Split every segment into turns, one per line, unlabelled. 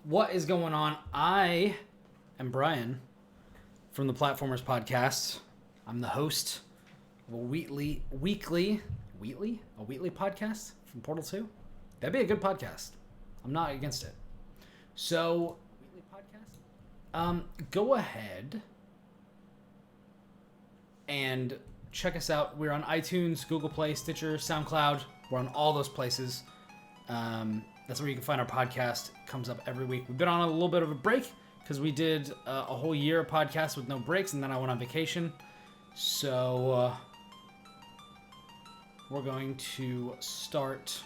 What is going on? I am Brian from the Platformers Podcast. I'm the host of a weekly podcast from Portal 2. That'd be a good podcast. I'm not against it. So, weekly podcast? Go ahead and check us out. We're on iTunes, Google Play, Stitcher, SoundCloud. We're on all those places. That's where you can find our podcast. It comes up every week. We've been on a little bit of a break because we did a whole year of podcasts with no breaks, and then I went on vacation. So we're going to start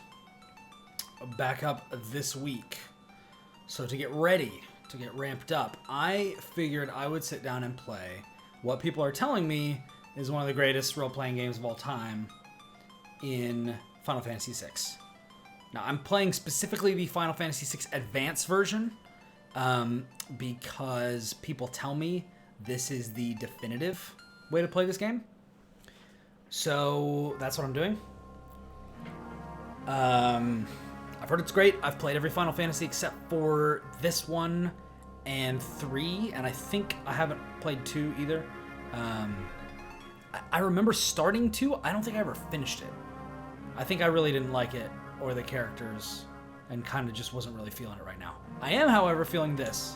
back up this week. So to get ready, to get ramped up, I figured I would sit down and play what people are telling me is one of the greatest role-playing games of all time in Final Fantasy VI. Now, I'm playing specifically the Final Fantasy VI Advance version because people tell me this is the definitive way to play this game. So that's what I'm doing. I've heard it's great. I've played every Final Fantasy except for this one and 3, and I think I haven't played 2 either. I remember starting 2. I don't think I ever finished it. I think I really didn't like it or the characters and kind of just wasn't really feeling it right now. I am, however, feeling this.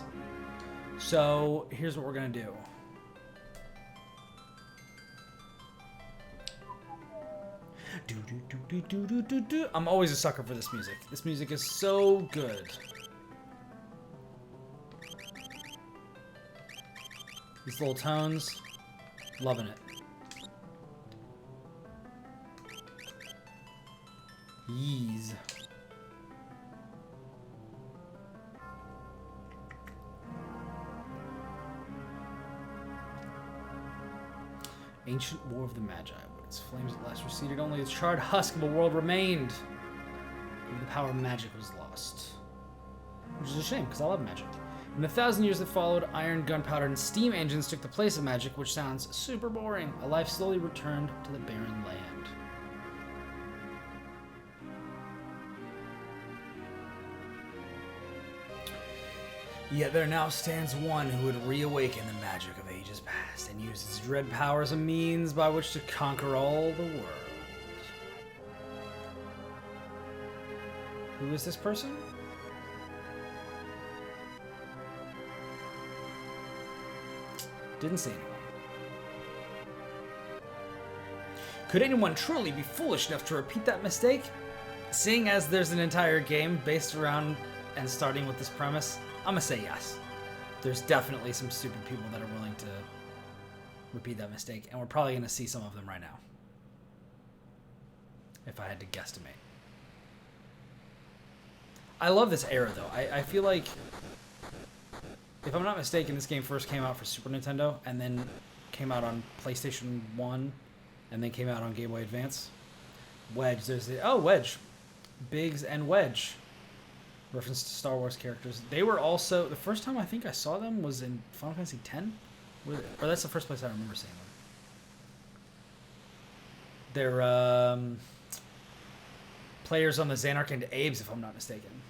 So here's what we're going to do. I'm always a sucker for this music. This music is so good. These little tones, loving it. Yeez. Ancient War of the Magi. Its flames at last receded, only its charred husk of a world remained. And the power of magic was lost. Which is a shame, because I love magic. In the 1,000 years that followed, iron, gunpowder, and steam engines took the place of magic, which sounds super boring. A life slowly returned to the barren land. Yet there now stands one who would reawaken the magic of ages past and use its dread power as a means by which to conquer all the world. Who is this person? Didn't see anyone. Could anyone truly be foolish enough to repeat that mistake? Seeing as there's an entire game based around and starting with this premise, I'm gonna say yes. There's definitely some stupid people that are willing to repeat that mistake, and we're probably gonna see some of them right now. If I had to guesstimate. I love this era, though. I feel like, if I'm not mistaken, this game first came out for Super Nintendo, and then came out on PlayStation 1, and then came out on Game Boy Advance. Wedge, there's the... Oh, Wedge. Biggs and Wedge. Reference to Star Wars characters. They were also... The first time I think I saw them was in Final Fantasy X? Or that's the first place I remember seeing them. They're players on the Xanark and Abes, if I'm not mistaken.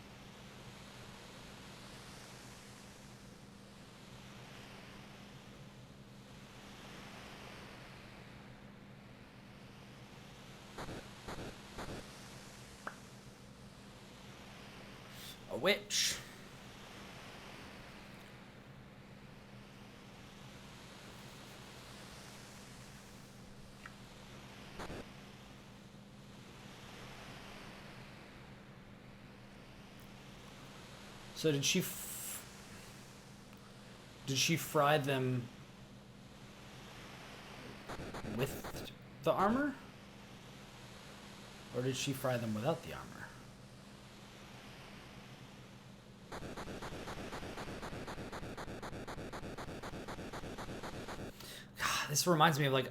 A witch. So did she fry them with the armor? Or did she fry them without the armor? God, this reminds me of like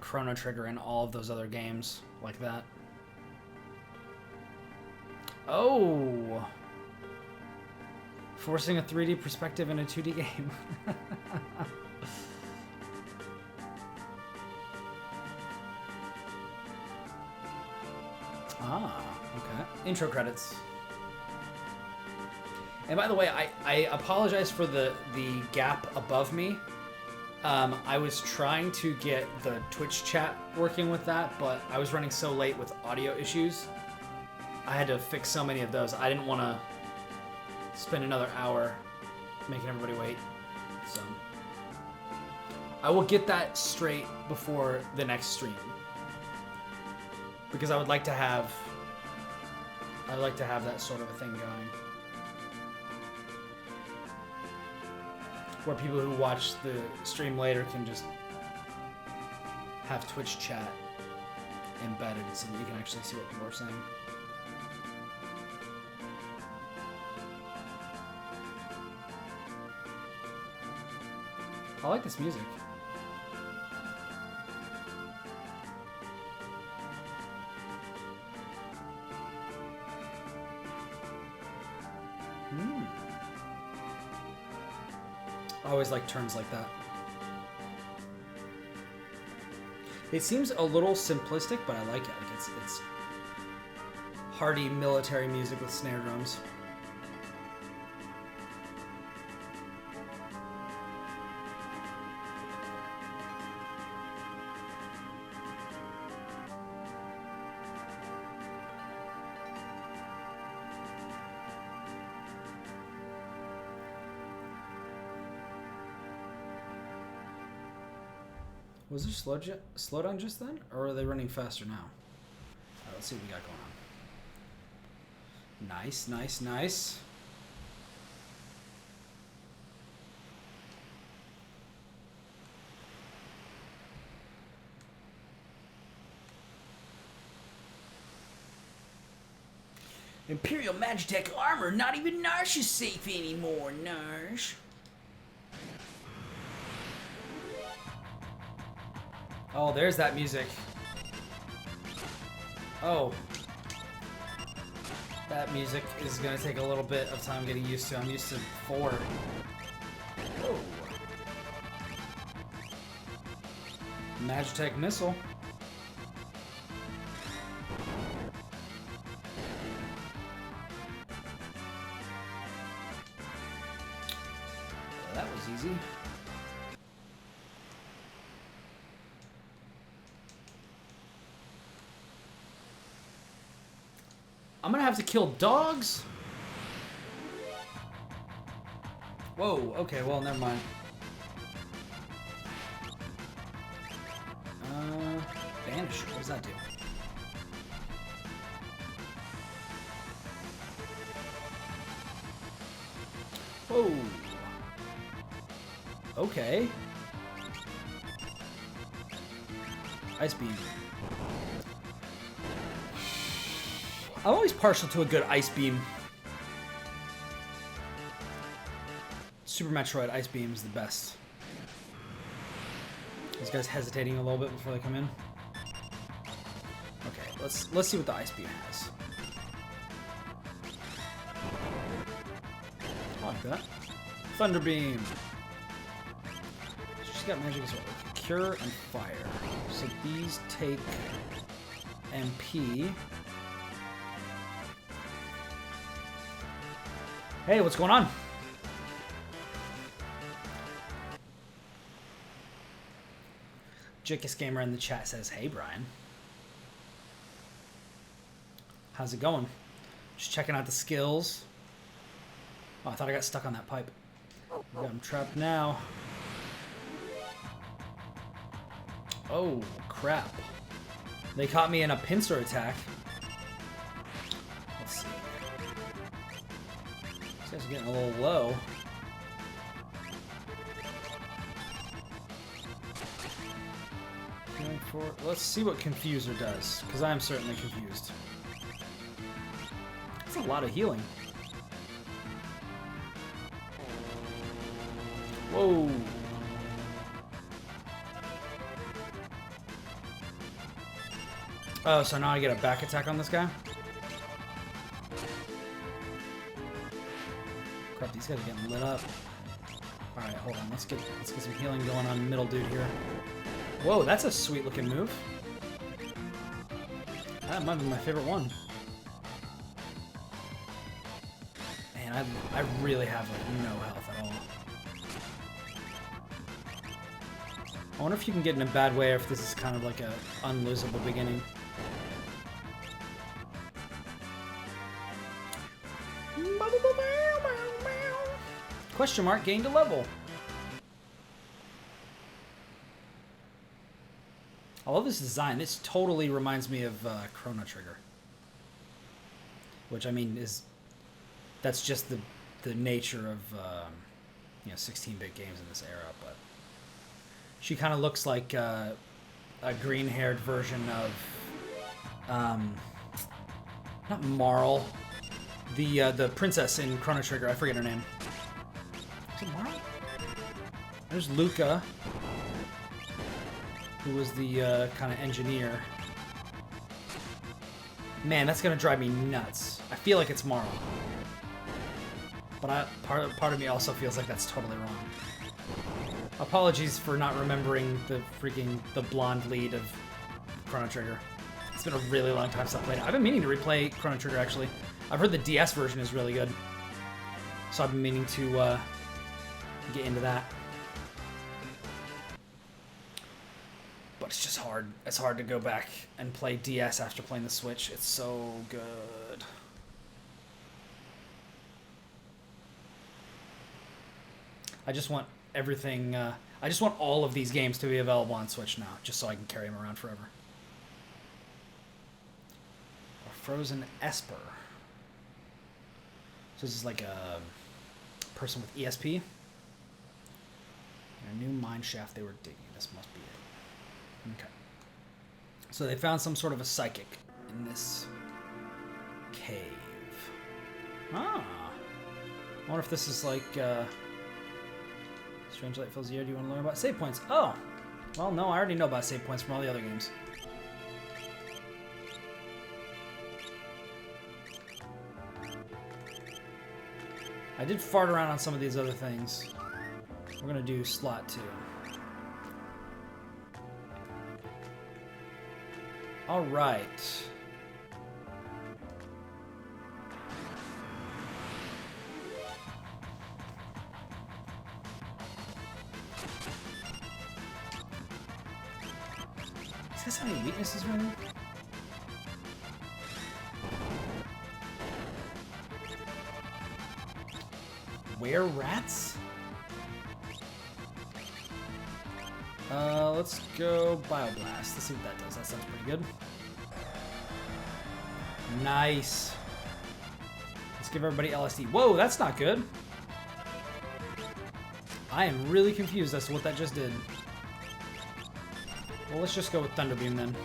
Chrono Trigger and all of those other games like that. Oh! Forcing a 3D perspective in a 2D game. Ah, okay. Intro credits. And by the way, I apologize for the gap above me. I was trying to get the Twitch chat working with that, but I was running so late with audio issues. I had to fix so many of those. I didn't want to spend another hour making everybody wait. So I will get that straight before the next stream. Because I would like to have that sort of a thing going. Where people who watch the stream later can just have Twitch chat embedded so that you can actually see what people are saying. I like this music. I always like turns like that. It seems a little simplistic, but I like it. Like it's hearty military music with snare drums. Was there slowdown just then, or are they running faster now? All right, let's see what we got going on. Nice, nice, nice. Imperial Magitech armor, not even Narsh is safe anymore, Narsh. Oh, there's that music. Oh. That music is gonna take a little bit of time getting used to. I'm used to 4. Whoa. Magitech missile. That was easy. I'm gonna have to kill dogs? Whoa, okay, well, never mind. Banish, what does that do? Whoa. Okay. Ice beam. I'm always partial to a good ice beam. Super Metroid ice beam is the best. These guys hesitating a little bit before they come in. Okay, let's see what the ice beam has. I like that. Thunder beam. She's got magic as well. Cure and fire. So these take MP. Hey, what's going on? Jickus Gamer in the chat says, "Hey, Brian. How's it going? Just checking out the skills." Oh, I thought I got stuck on that pipe. I'm trapped now. Oh, crap. They caught me in a pincer attack. Let's see. These guys are getting a little low. Let's see what Confuser does, because I'm certainly confused. That's a lot of healing. Whoa. Oh, so now I get a back attack on this guy? Crap, these guys are getting lit up. Alright, hold on. Let's get some healing going on middle dude here. Whoa, that's a sweet looking move. That might be my favorite one. Man, I really have like no health at all. I wonder if you can get in a bad way or if this is kind of like a unlosable beginning. Question mark gained a level. I love this design. This totally reminds me of Chrono Trigger. Which, I mean, that's just the nature of, 16-bit games in this era. But she kind of looks like a green-haired version of, not Marle, the princess in Chrono Trigger. I forget her name. Is it Marle? There's Luca, who was the kind of engineer. Man, that's gonna drive me nuts. I feel like it's Marle, but part of me also feels like that's totally wrong. Apologies for not remembering the blonde lead of Chrono Trigger. It's been a really long time since I played it. I've been meaning to replay Chrono Trigger actually. I've heard the DS version is really good, so I've been meaning to get into that. But it's just hard. It's hard to go back and play DS after playing the Switch. It's so good. I just want everything... I just want all of these games to be available on Switch now, just so I can carry them around forever. A Frozen Esper. So this is like a person with ESP. And a new mine shaft they were digging. This must be it. Okay. So they found some sort of a psychic in this cave. Ah. I wonder if this is like, Strange Light fills the air. Do you want to learn about save points? Oh. Well, no, I already know about save points from all the other games. I did fart around on some of these other things. We're gonna do slot 2. All right. Does this have any weaknesses right now? Were rats? Let's go Bioblast. Let's see what that does. That sounds pretty good. Nice. Let's give everybody LSD. Whoa, that's not good. I am really confused as to what that just did. Well, let's just go with Thunder Beam then.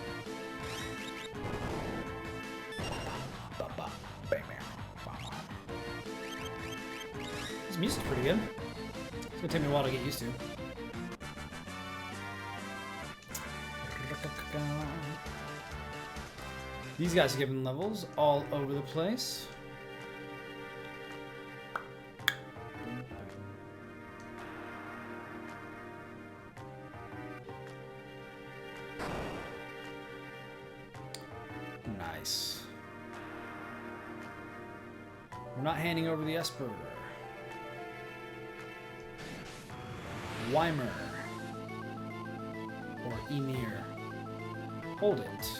This music's pretty good. It's gonna take me a while to get used to. These guys are giving levels all over the place. Nice. We're not handing over the Esper. Weimer. Or Emir. Hold it.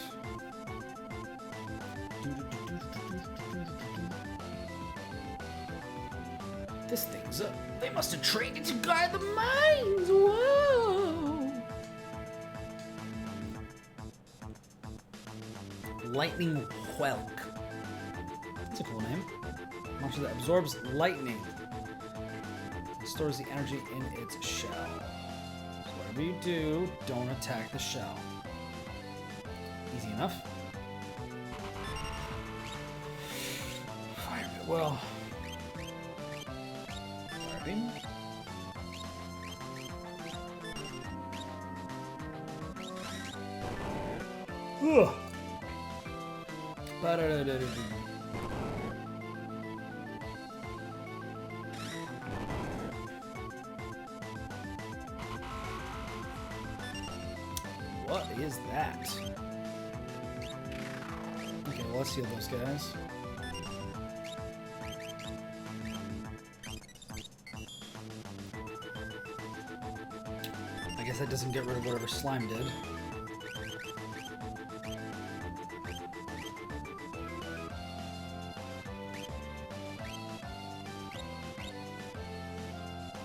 This thing's up. They must have trained it to guard the mines. Whoa! Lightning Whelk. That's a cool name. Monster that absorbs lightning. It stores the energy in its shell. So whatever you do, don't attack the shell. Easy enough. Fire it well. Fire beam. Ugh. What is that? Okay, well, let's heal those guys. I guess that doesn't get rid of whatever slime did.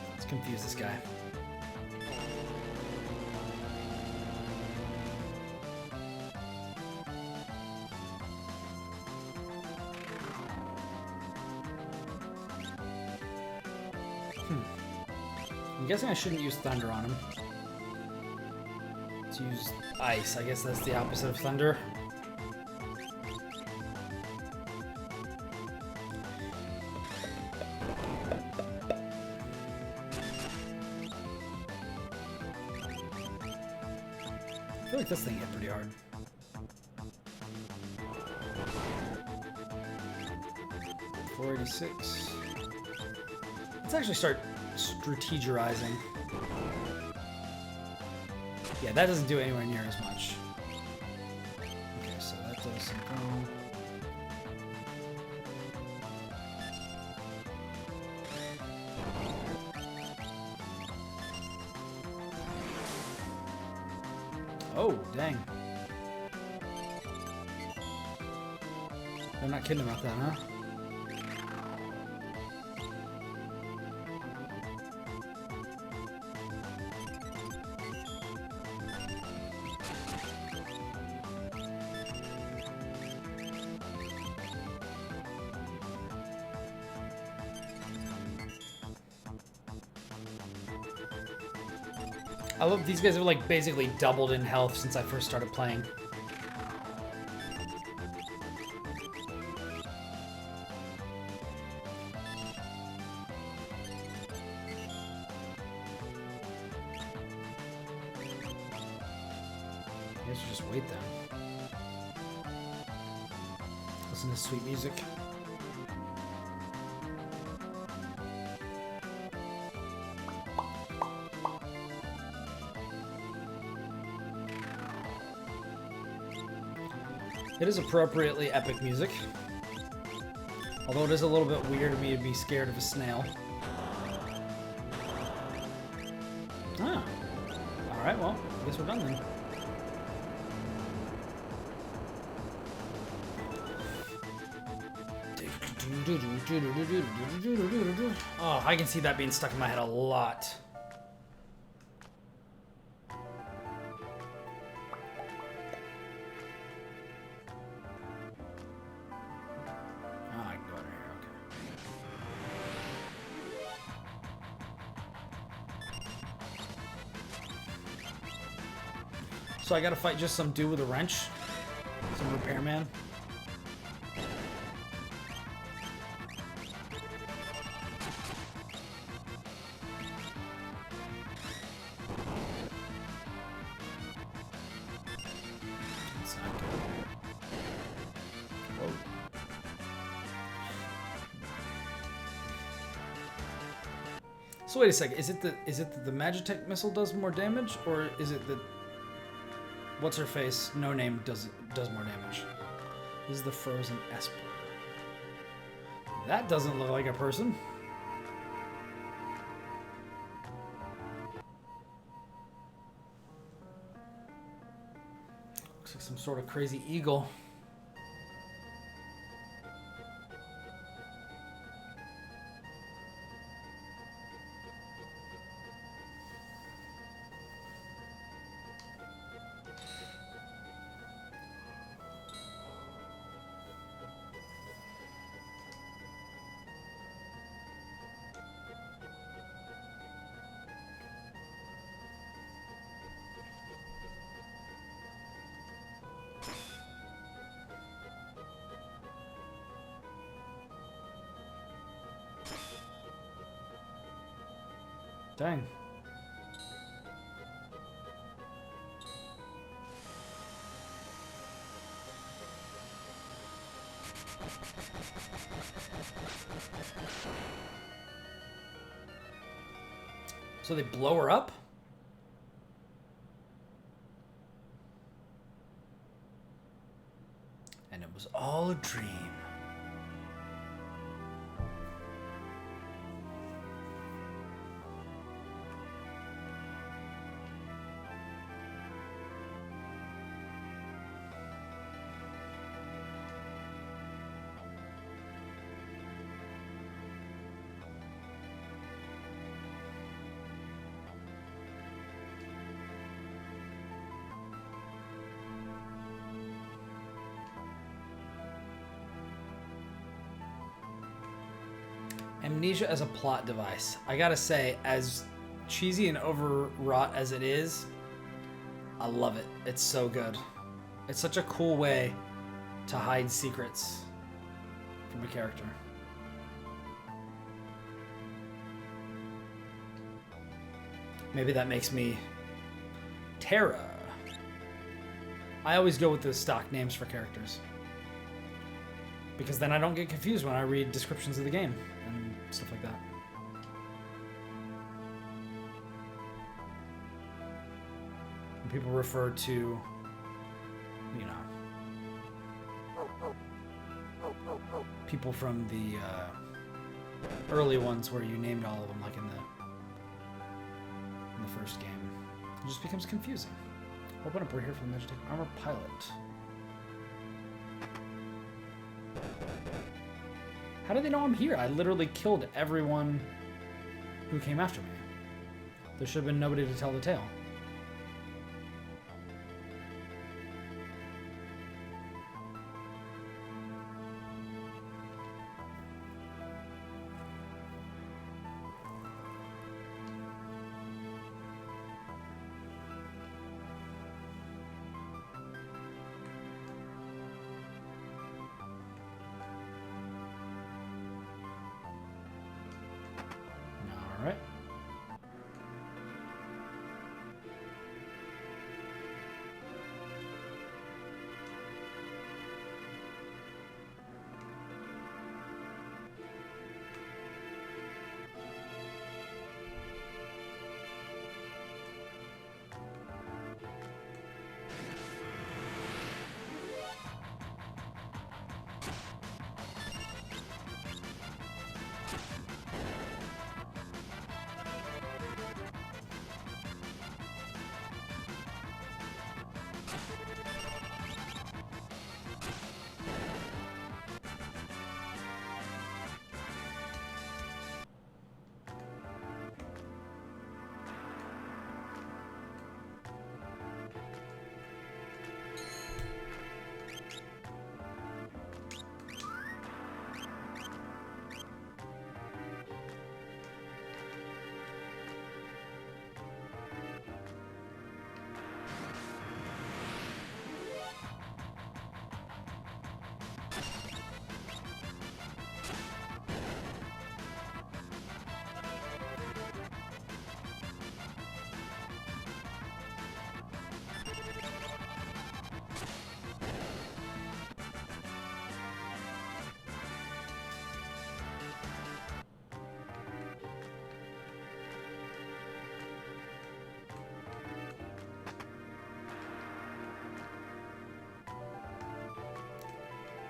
Let's confuse this guy. I'm guessing I shouldn't use thunder on him. Let's use ice. I guess that's the opposite of thunder. I feel like this thing hit pretty hard. $486. Let's actually start strategizing. Yeah, that doesn't do anywhere near as much. Okay, so that does something. Oh, dang. They're not kidding about that, huh? I love these guys have like basically doubled in health since I first started playing. I guess you just wait then. Listen to sweet music. It is appropriately epic music. Although it is a little bit weird of me to be scared of a snail. Ah. Alright, well, I guess we're done then. Oh, I can see that being stuck in my head a lot. So I gotta fight just some dude with a wrench? Some repairman? That's not good. Whoa. So wait a second, is it that the Magitech missile does more damage, or is it that what's her face? No name does more damage. This is the frozen Esper. That doesn't look like a person. Looks like some sort of crazy eagle. Dang. So they blow her up? And it was all a dream. Amnesia as a plot device. I gotta say, as cheesy and overwrought as it is, I love it. It's so good. It's such a cool way to hide secrets from a character. Maybe that makes me Terra. I always go with the stock names for characters, because then I don't get confused when I read descriptions of the game and stuff like that. When people refer to, you know, people from the early ones where you named all of them, like in the first game, it just becomes confusing. Open up, we're here for the Magic Armor Pilot. How do they know I'm here? I literally killed everyone who came after me. There should have been nobody to tell the tale.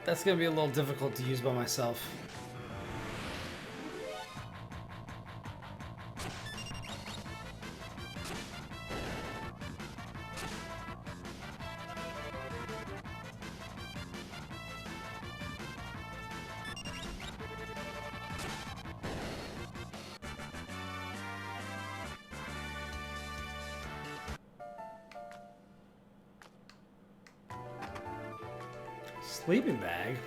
That's gonna be a little difficult to use by myself. Sleeping bag?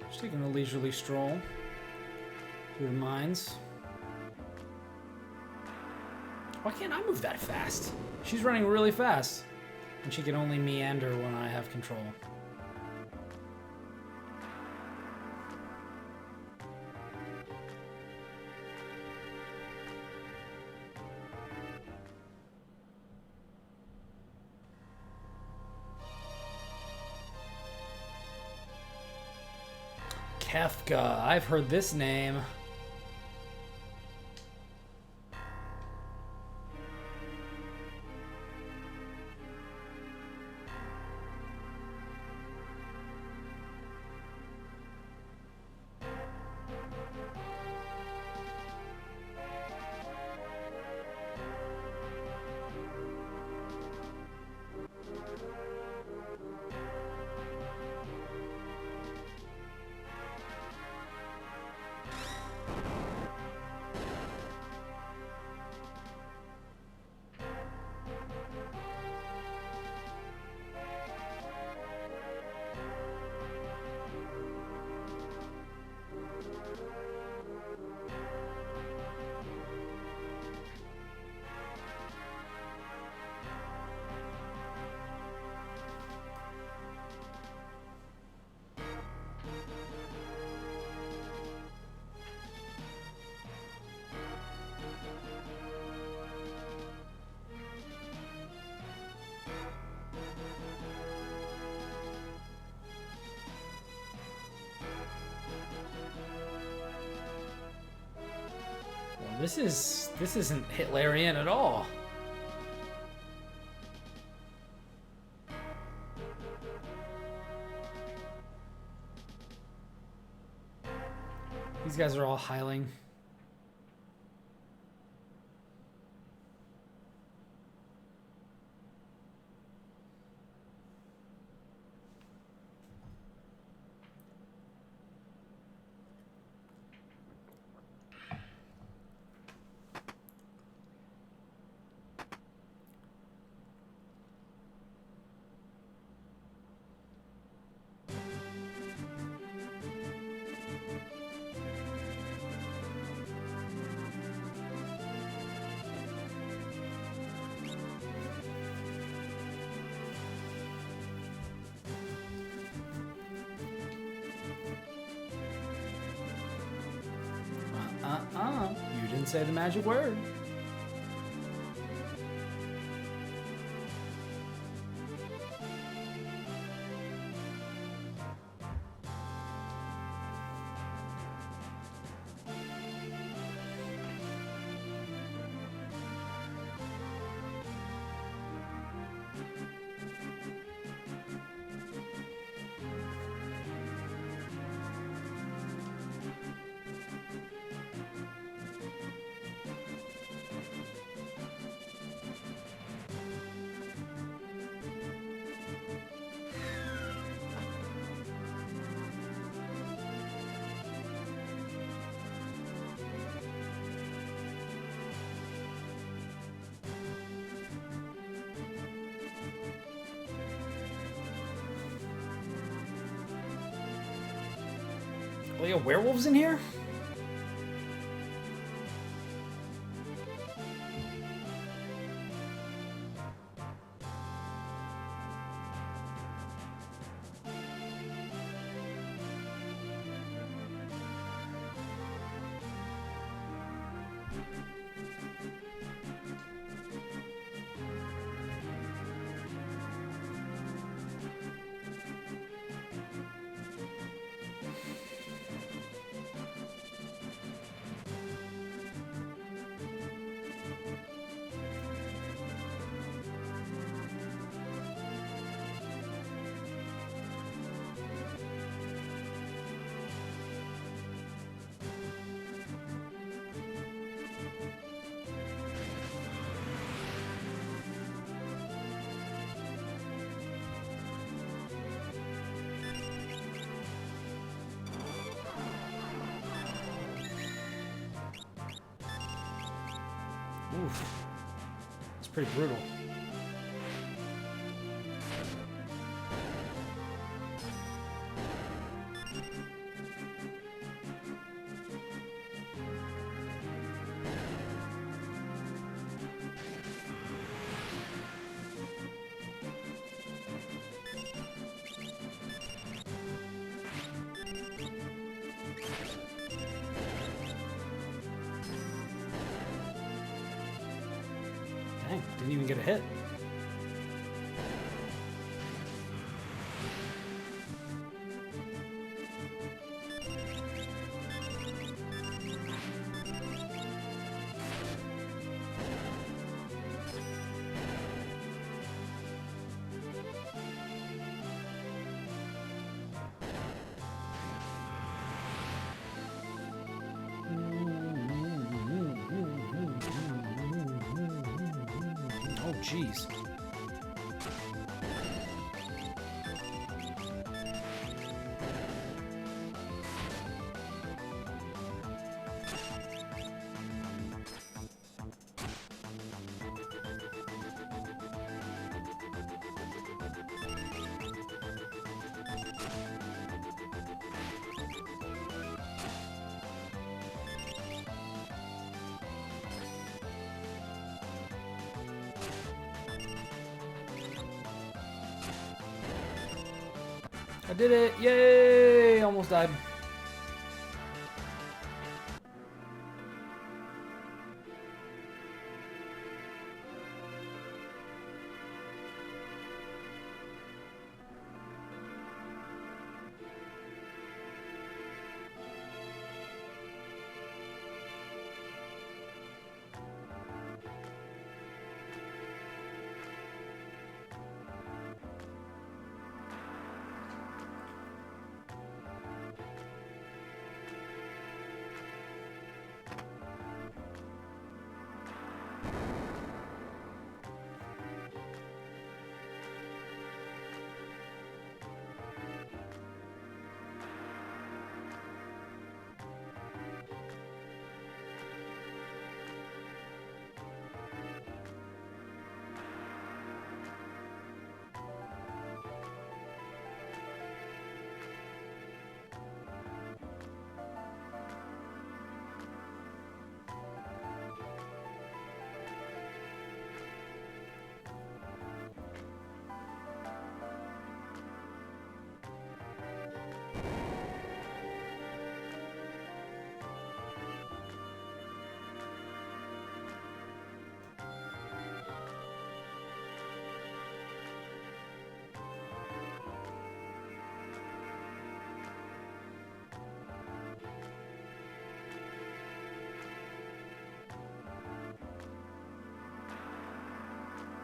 Just taking a leisurely stroll through the mines. Why can't I move that fast? She's running really fast, and she can only meander when I have control. Kefka, I've heard this name. this isn't Hitlerian at all. These guys are all hiling. You didn't say the magic word. Well, you got werewolves in here? Oof. It's pretty brutal. Dang, didn't even get a hit. Oh, jeez. I did it! Yay! Almost died.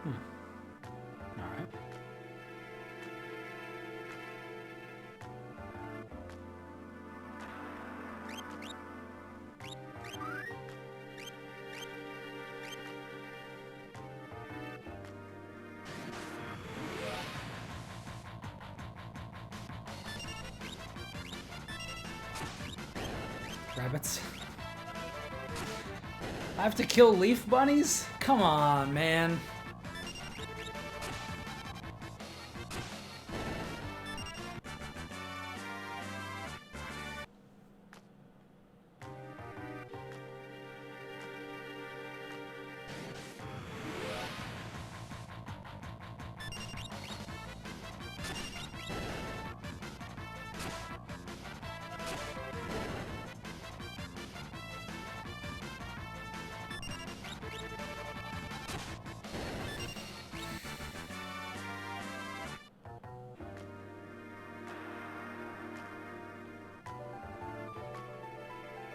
Alright. Rabbits. I have to kill leaf bunnies? Come on, man.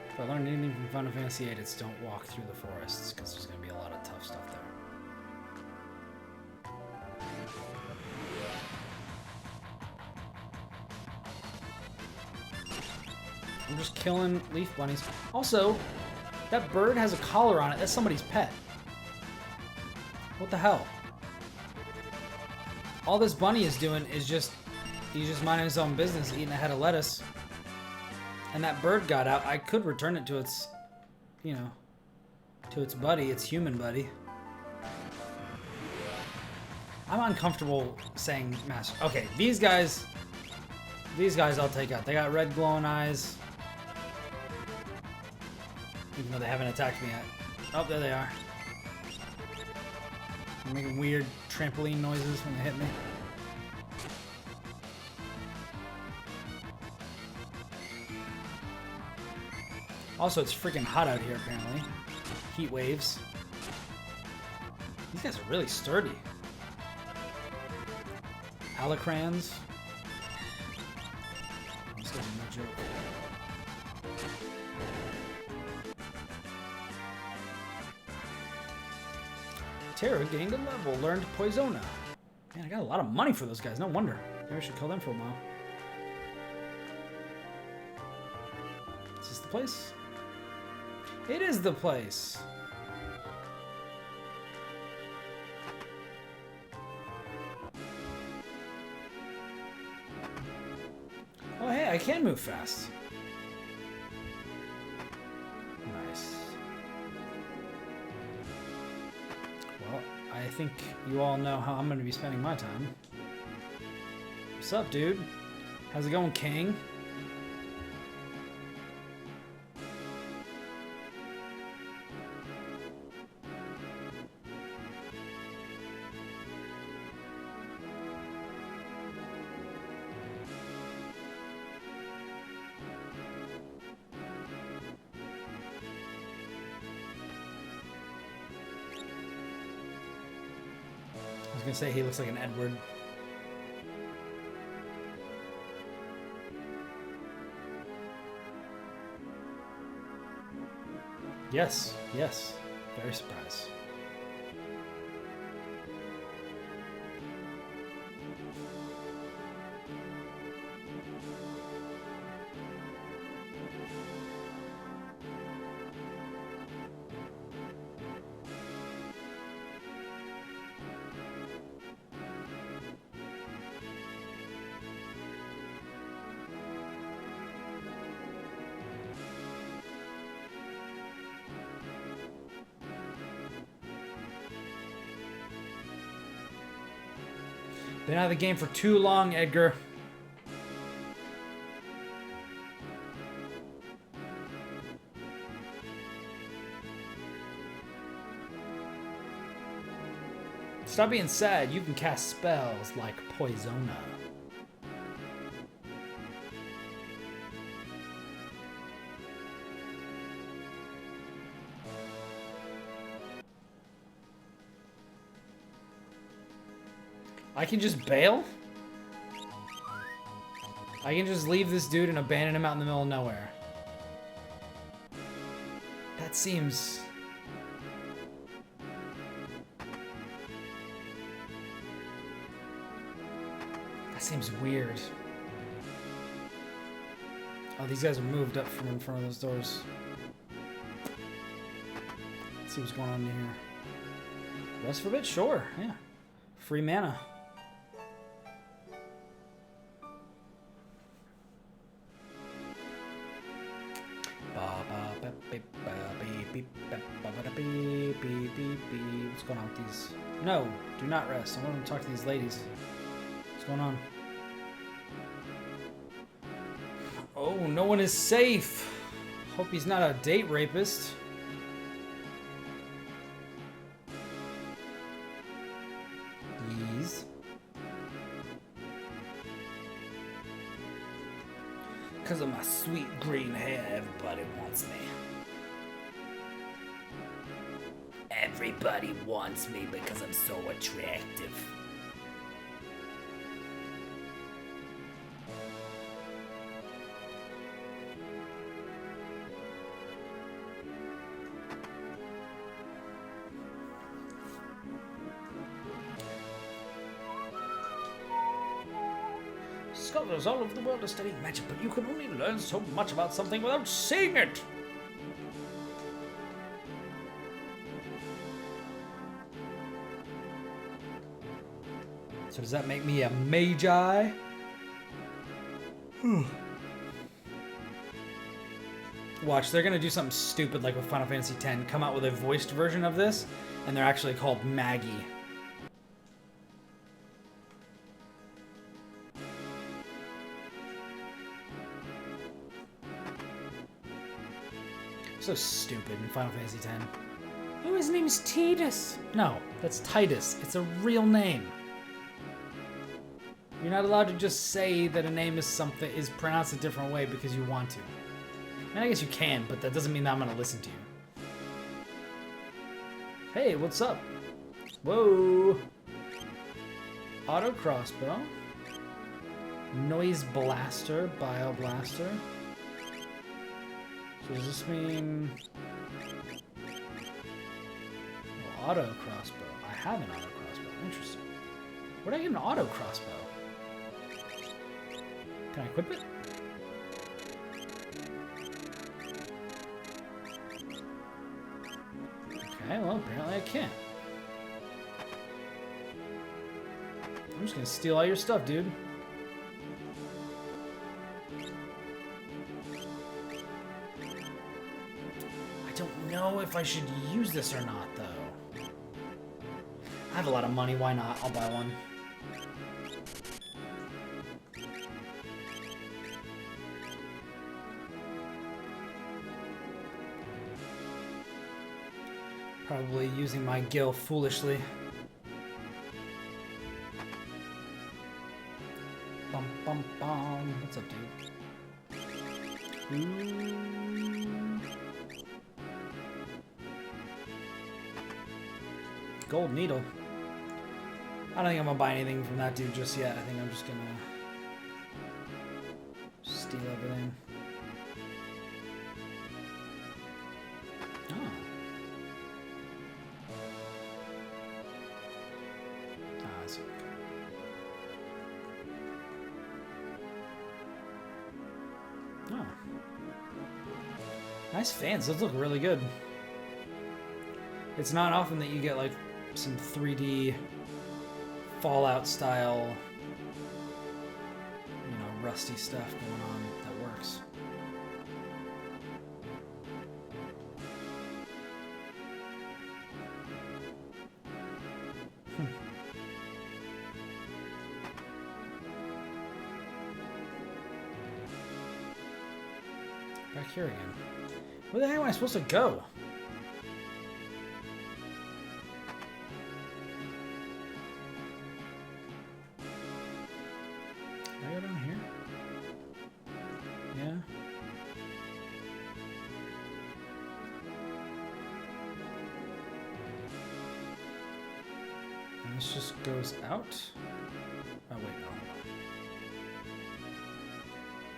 If I learned anything from Final Fantasy VIII, it's don't walk through the forests, because there's going to be a lot of tough stuff there. I'm just killing leaf bunnies. Also, that bird has a collar on it. That's somebody's pet. What the hell? All this bunny is doing is he's just minding his own business, eating a head of lettuce. And that bird got out. I could return it to its, to its buddy, its human buddy. I'm uncomfortable saying master. Okay, these guys I'll take out. They got red glowing eyes. Even though they haven't attacked me yet. Oh, there they are. They're making weird trampoline noises when they hit me. Also, it's freaking hot out here, apparently. Heat waves. These guys are really sturdy. Alacrans. These guys are no joke. Terra gained a level, learned Poisona. Man, I got a lot of money for those guys, no wonder. Maybe I should kill them for a while. Is this the place? It is the place. Oh, hey, I can move fast. Nice. Well, I think you all know how I'm going to be spending my time. What's up, dude? How's it going, King? I was gonna say he looks like an Edward. Yes, yes. Very surprised. Been out of the game for too long, Edgar. Stop being sad. You can cast spells like Poisona. I can just bail? I can just leave this dude and abandon him out in the middle of nowhere. That seems... That seems weird. Oh, these guys are moved up from in front of those doors. Let's see what's going on in here. Rest for a bit? Sure, yeah. Free mana. What's going on with these? No, do not rest. I want to talk to these ladies. What's going on? Oh, no one is safe. Hope he's not a date rapist. Yeez. Because of my sweet green hair, everybody wants me. Everybody wants me because I'm so attractive. Scholars all over the world are studying magic, but you can only learn so much about something without seeing it. So does that make me a magi? Watch, they're gonna do something stupid like with Final Fantasy X, come out with a voiced version of this, and they're actually called Maggie. So stupid in Final Fantasy X. Oh, his name is Titus. No, that's Titus. It's a real name. You're not allowed to just say that a name is pronounced a different way because you want to. I mean, I guess you can, but that doesn't mean that I'm gonna listen to you. Hey, what's up? Whoa. Auto crossbow. Noise blaster, bio blaster. So does this mean... Oh, auto crossbow. I have an auto crossbow. Interesting. Where'd I get an auto crossbow? Can I equip it? Okay, well, apparently I can't. I'm just gonna steal all your stuff, dude. I don't know if I should use this or not, though. I have a lot of money, why not? I'll buy one. Probably using my gil foolishly. Bum bum bum. What's up, dude? Ooh. Gold needle. I don't think I'm gonna buy anything from that dude just yet. I think I'm just gonna steal everything. Oh. Nice fans. Those look really good. It's not often that you get like some 3D Fallout style, you know, rusty stuff going on that works. Back here again. Where the heck am I supposed to go? Can I go down here? Yeah. And this just goes out? Oh wait, no.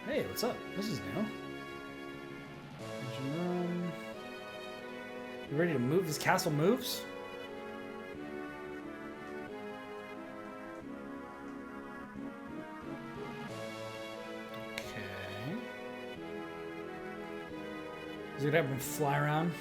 Hey, what's up? This is new. You ready to move? This castle moves? Is it having fly around?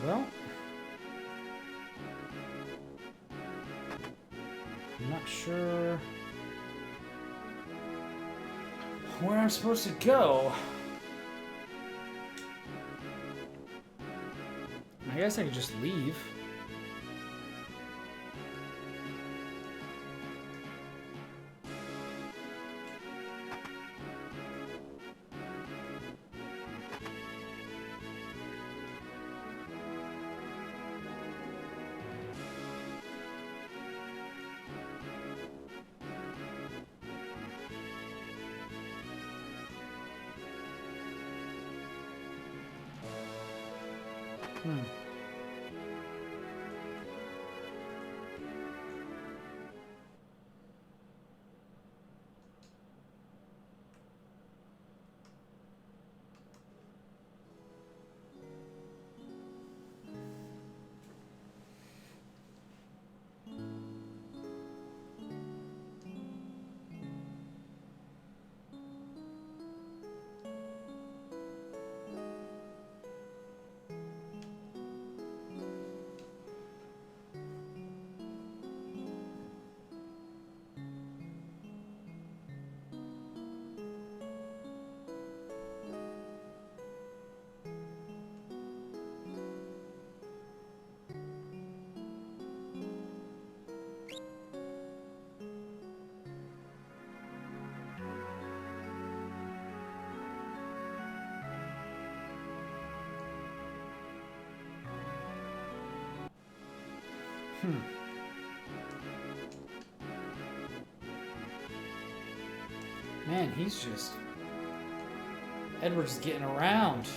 Well, I'm not sure where I'm supposed to go. I guess I could just leave. Man, he's just... Edward's is getting around.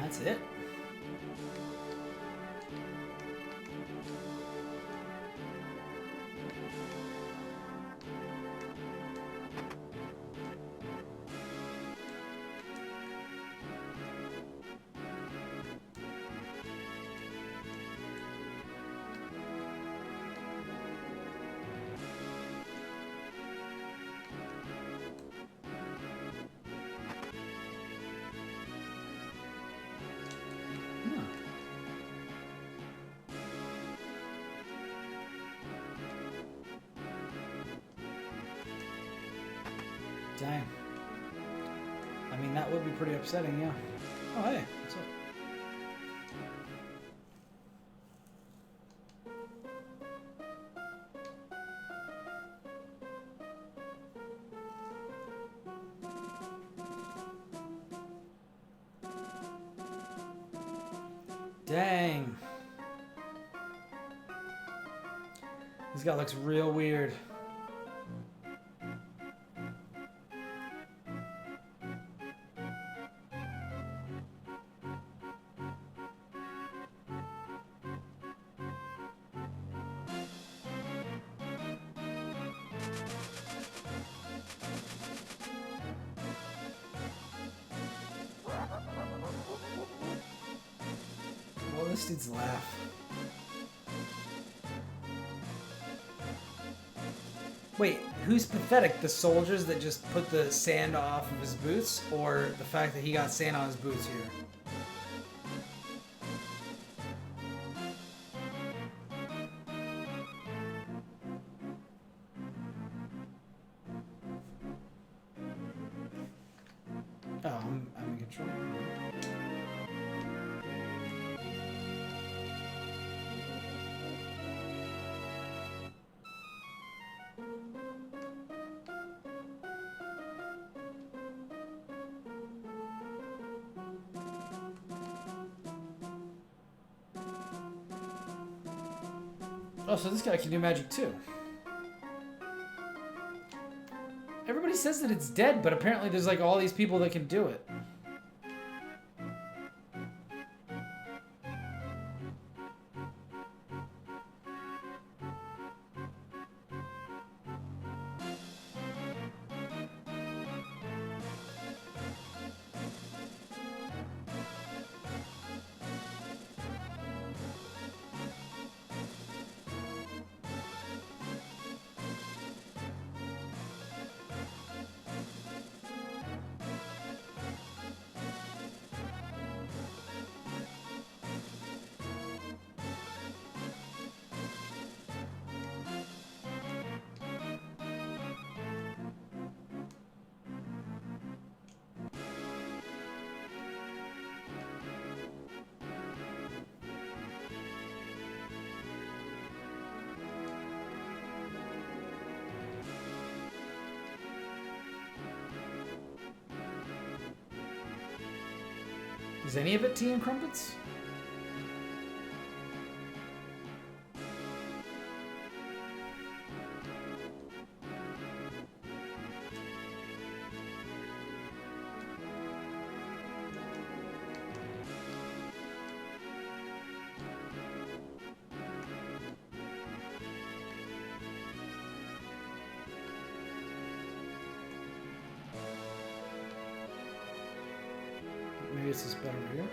That's it. Dang. I mean, that would be pretty upsetting, yeah. Oh, hey, what's up? Dang. This guy looks real weird. Well, this dude's laugh. Wait, who's pathetic? The soldiers that just put the sand off of his boots, or the fact that he got sand on his boots here? Oh, I'm in control. Oh, so this guy can do magic too. Everybody says that it's dead, but apparently there's like all these people that can do it. Is any of it tea and crumpets? Maybe this is better here.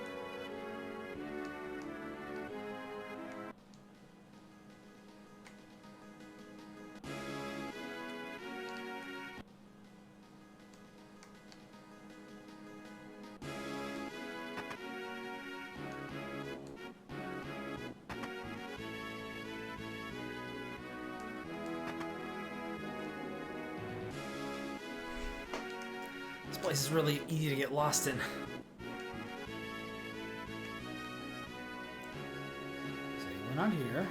This place is really easy to get lost in. On here,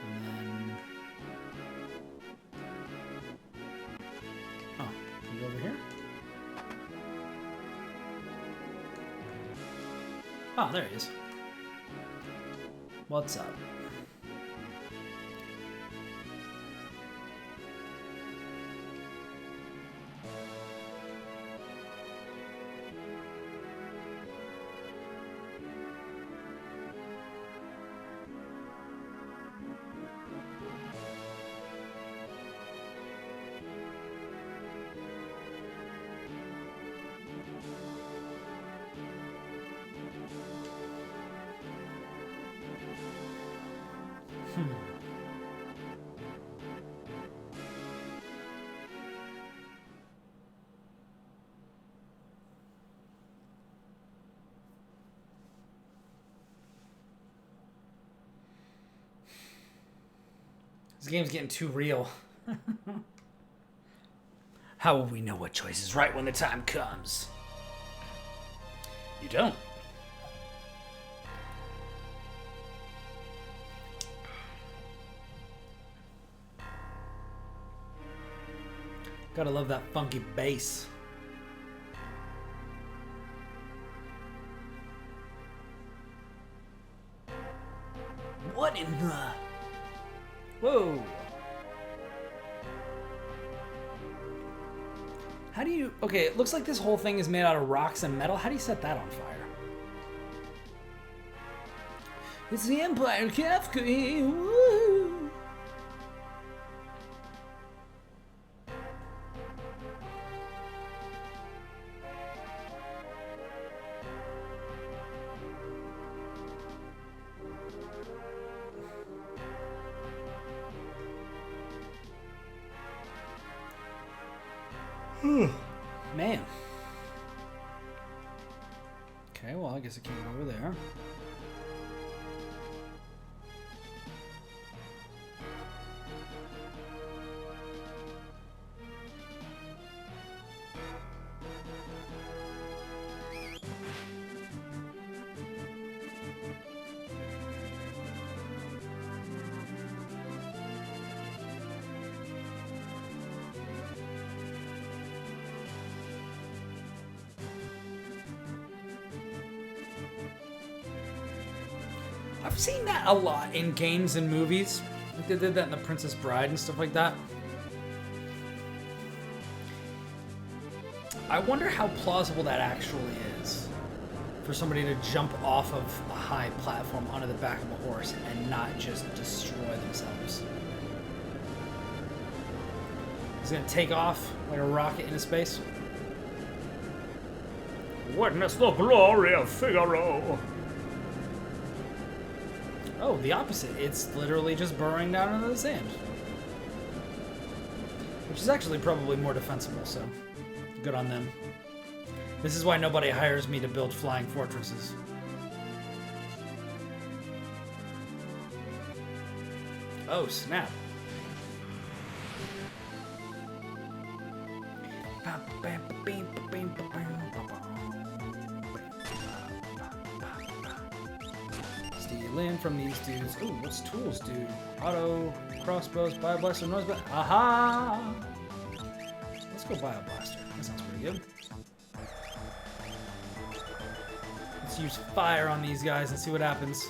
and then oh, can you go over here? Oh, there he is. What's up? This game's getting too real. How will we know what choice is right when the time comes? You don't. Gotta love that funky bass. Whoa. How do you... Okay, it looks like this whole thing is made out of rocks and metal. How do you set that on fire? It's the Empire Kafka. Woo! Man. Okay, well, I guess it came over there. I've seen that a lot in games and movies. Like they did that in The Princess Bride and stuff like that. I wonder how plausible that actually is for somebody to jump off of a high platform onto the back of a horse and not just destroy themselves. He's gonna take off like a rocket into space.
Witness the glory of Figaro.
Oh, the opposite. It's literally just burrowing down into the sand. Which is actually probably more defensible, so good on them. This is why nobody hires me to build flying fortresses. Oh, snap. Steal in from these dudes. Ooh, what's tools do? Auto, crossbows, bioblaster, noise blaster. Aha! Let's go bioblaster. That sounds pretty good. Let's use fire on these guys and see what happens.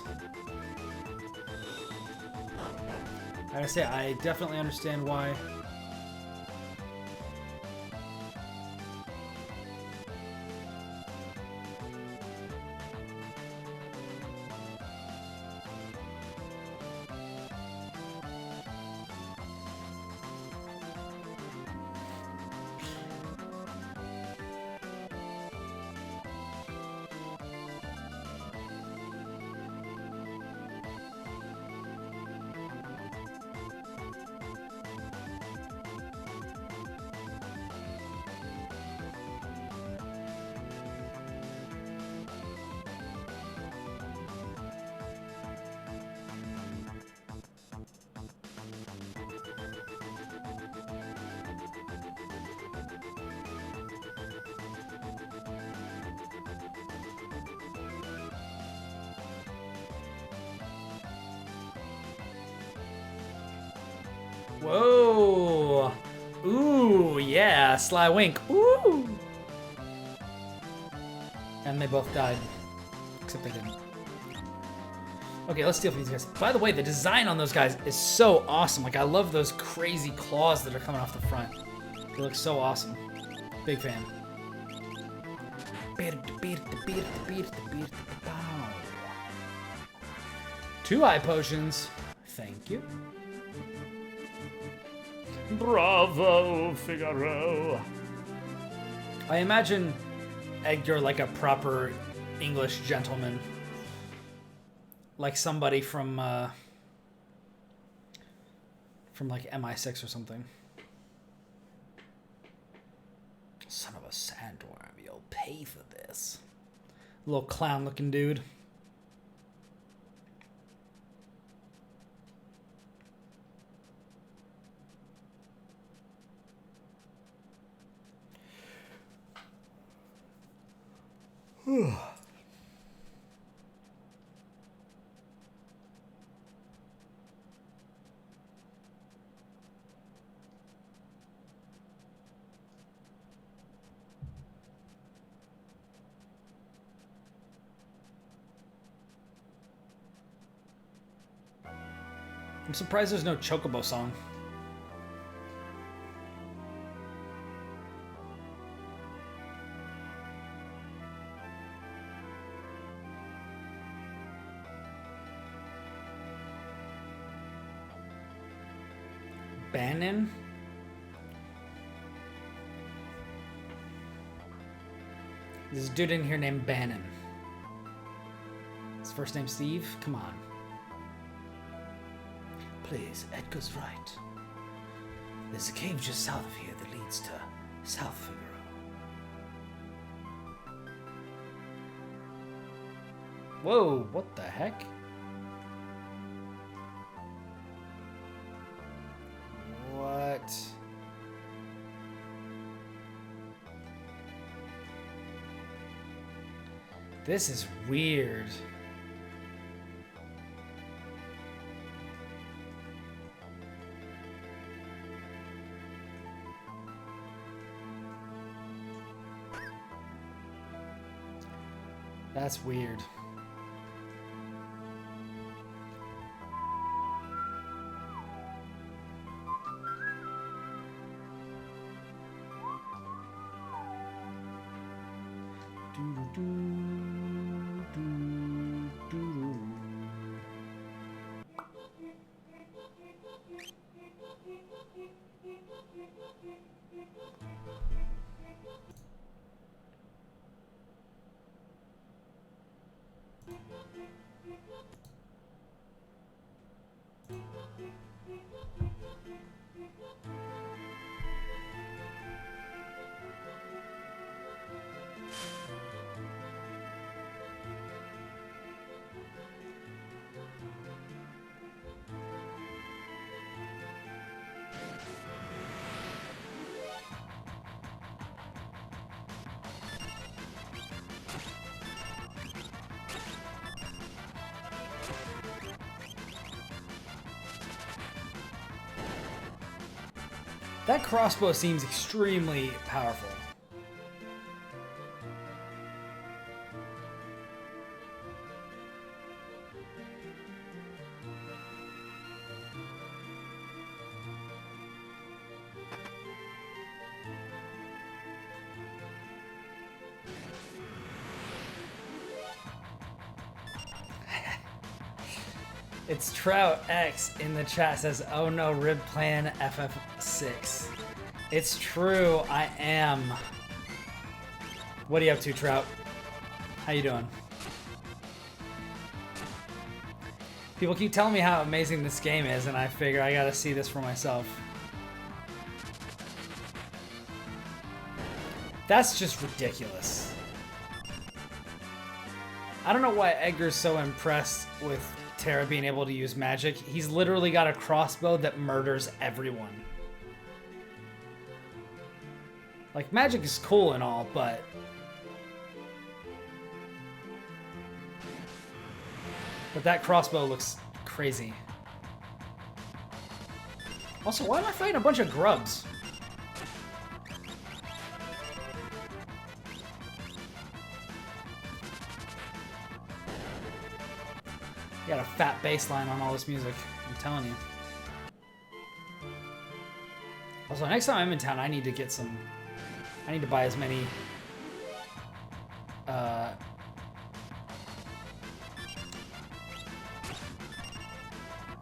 I gotta say, I definitely understand why. Whoa! Ooh, yeah, sly wink. Ooh! And they both died. Except they didn't. Okay, let's steal from these guys. By the way, the design on those guys is so awesome. Like, I love those crazy claws that are coming off the front. They look so awesome. Big fan. Two eye potions. Thank you.
Bravo, Figaro.
I imagine Edgar like a proper English gentleman. Like somebody from like MI6 or something. Son of a sandworm, you'll pay for this. Little clown looking dude. I'm surprised there's no Chocobo song. Bannon? There's a dude in here named Bannon. His first name Steve? Come on. Please, Edgar's right. There's a cave just south of here that leads to South Figaro. Whoa, what the heck? What? This is weird. That's weird. That crossbow seems extremely powerful. It's Trout X in the chat says, "Oh no, rib plan FF6." It's true, I am. What are you up to, Trout? How you doing? People keep telling me how amazing this game is, and I figure I gotta see this for myself. That's just ridiculous. I don't know why Edgar's so impressed with Terra being able to use magic. He's literally got a crossbow that murders everyone. Like, magic is cool and all, but that crossbow looks crazy. Also, why am I fighting a bunch of grubs? You got a fat bass line on all this music, I'm telling you. Also, next time I'm in town, I need to get some... I need to buy as many...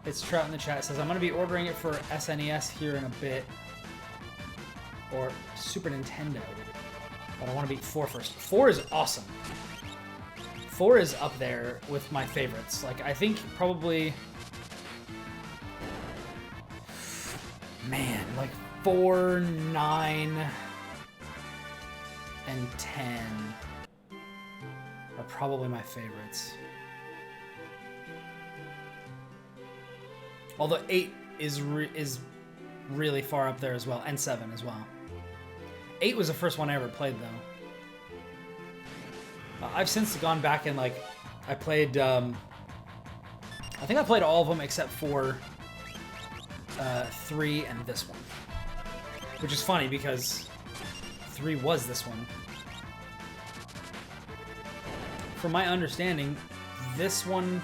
It's Trout in the chat says, I'm going to be ordering it for SNES here in a bit. Or Super Nintendo. But I want to beat 4 first. 4 is awesome. 4 is up there with my favorites. Like, I think probably... Man, like 4, 9, and 10 are probably my favorites. Although 8 is really far up there as well, and 7 as well. 8 was the first one I ever played, though. I've since gone back and, like, I played, I think I played all of them except for 3 and this one. Which is funny because 3 was this one. From my understanding, this one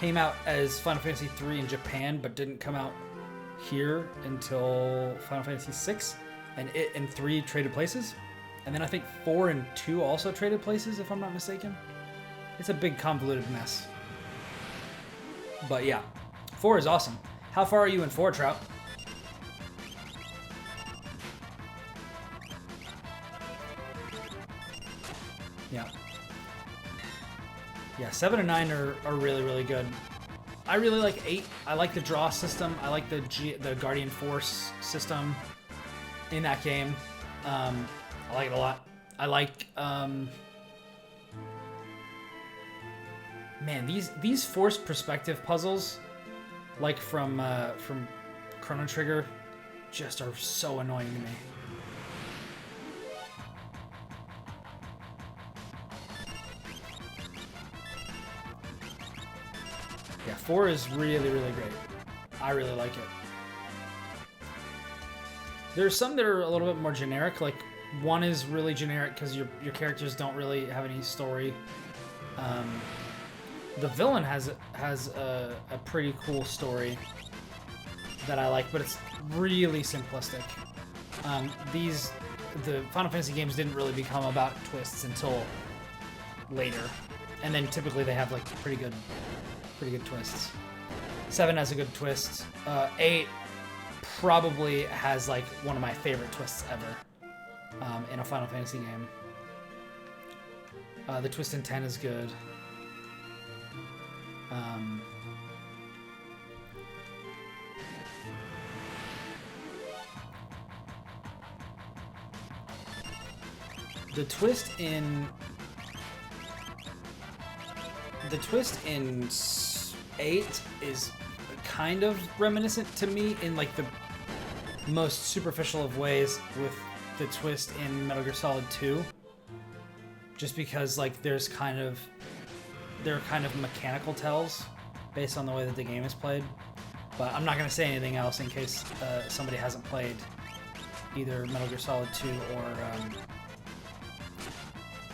came out as Final Fantasy 3 in Japan, but didn't come out here until Final Fantasy 6, and it and 3 traded places. And then I think 4 and 2 also traded places, if I'm not mistaken. It's a big convoluted mess. But yeah, 4 is awesome. How far are you in 4, Trout? Yeah. Yeah, 7 and 9 are really, really good. I really like 8. I like the draw system. I like the Guardian Force system in that game. I like it a lot. I like... man, these forced perspective puzzles, like from Chrono Trigger, just are so annoying to me. Yeah, 4 is really, really great. I really like it. There's some that are a little bit more generic. Like 1 is really generic because your characters don't really have any story. The villain has a pretty cool story that I like, but it's really simplistic. The Final Fantasy games didn't really become about twists until later, and then typically they have like pretty good twists. 7 has a good twist. 8 probably has like one of my favorite twists ever in a Final Fantasy game. The twist in 10 is good. The twist in 8 is kind of reminiscent to me in like the most superficial of ways with the twist in Metal Gear Solid 2. Just because like they're kind of mechanical tells based on the way that the game is played. But I'm not going to say anything else in case somebody hasn't played either Metal Gear Solid 2 or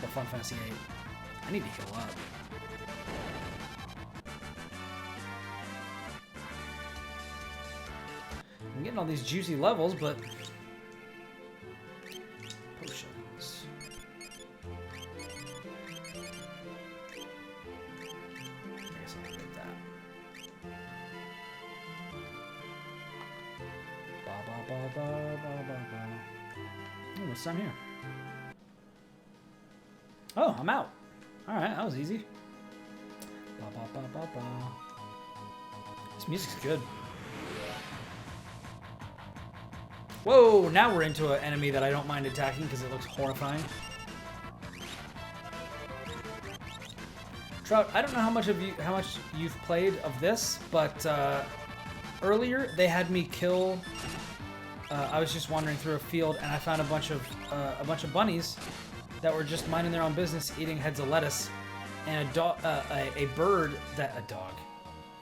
Final Fantasy 8. I need to heal up. I'm getting all these juicy levels, but potions. I guess I'll get that. Ba ba ba ba ba ba ba. Oh, what's down here? Oh, I'm out. All right, that was easy. Ba ba ba ba ba. This music's good. Whoa, now we're into an enemy that I don't mind attacking because it looks horrifying. Trout, I don't know how much you've played of this, but earlier they had me kill. I was just wandering through a field and I found a bunch of bunnies that were just minding their own business, eating heads of lettuce, and a bird that a dog.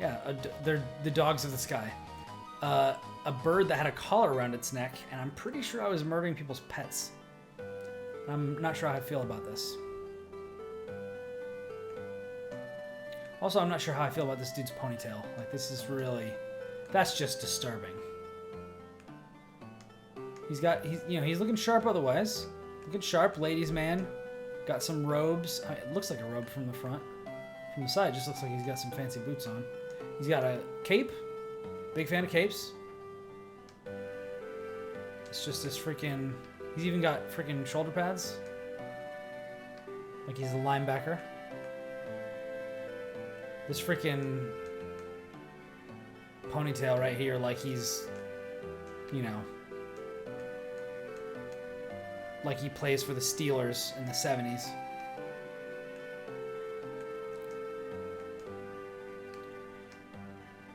Yeah, they're the dogs of the sky. A bird that had a collar around its neck, and I'm pretty sure I was murdering people's pets. I'm not sure how I feel about this. Also, I'm not sure how I feel about this dude's ponytail. Like, this is really... That's just disturbing. He's looking sharp otherwise. Looking sharp, ladies' man. Got some robes. I mean, it looks like a robe from the front. From the side, it just looks like he's got some fancy boots on. He's got a cape. Big fan of capes. It's just this freaking... He's even got freaking shoulder pads. Like he's a linebacker. This freaking ponytail right here, like he's, you know, like he plays for the Steelers in the 70s.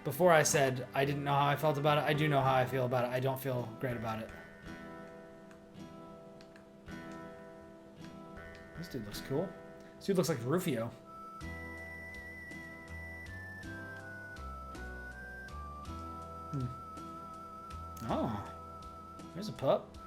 Before I said I didn't know how I felt about it, I do know how I feel about it. I don't feel great about it. This dude looks cool. This dude looks like Rufio. Oh, there's a pup.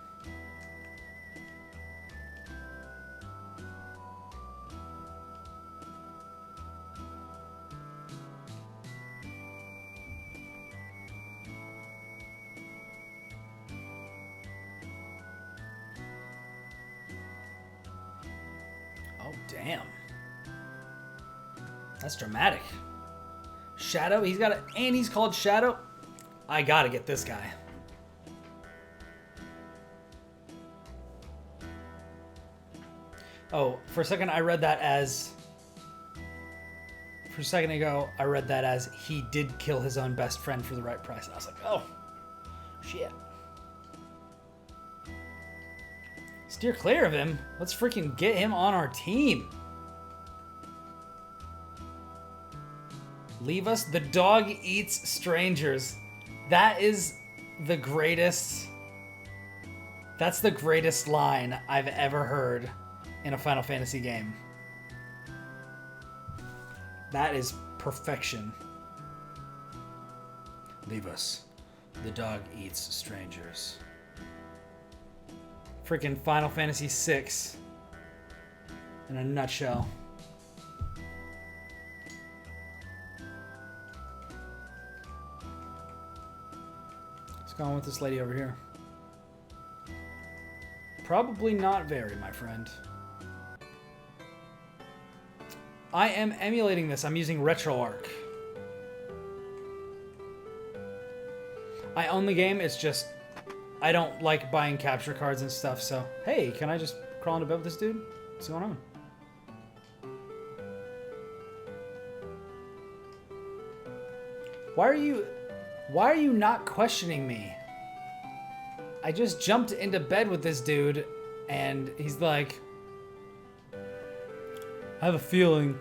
Oh, damn. That's dramatic. Shadow, he's got and he's called Shadow. I gotta get this guy. Oh, for a second I read that as... For a second ago, I read that as he did kill his own best friend for the right price. And I was like, oh, shit. Steer clear of him. Let's freaking get him on our team. Leave us. The dog eats strangers. That is the greatest... That's the greatest line I've ever heard in a Final Fantasy game. That is perfection. Leave us. The dog eats strangers. Freaking Final Fantasy VI in a nutshell. What's going on with this lady over here? Probably not very, my friend. I am emulating this. I'm using RetroArch. I own the game. It's just I don't like buying capture cards and stuff. So hey, can I just crawl into bed with this dude? What's going on? Why are you not questioning me? I just jumped into bed with this dude, and he's like, I have a feeling,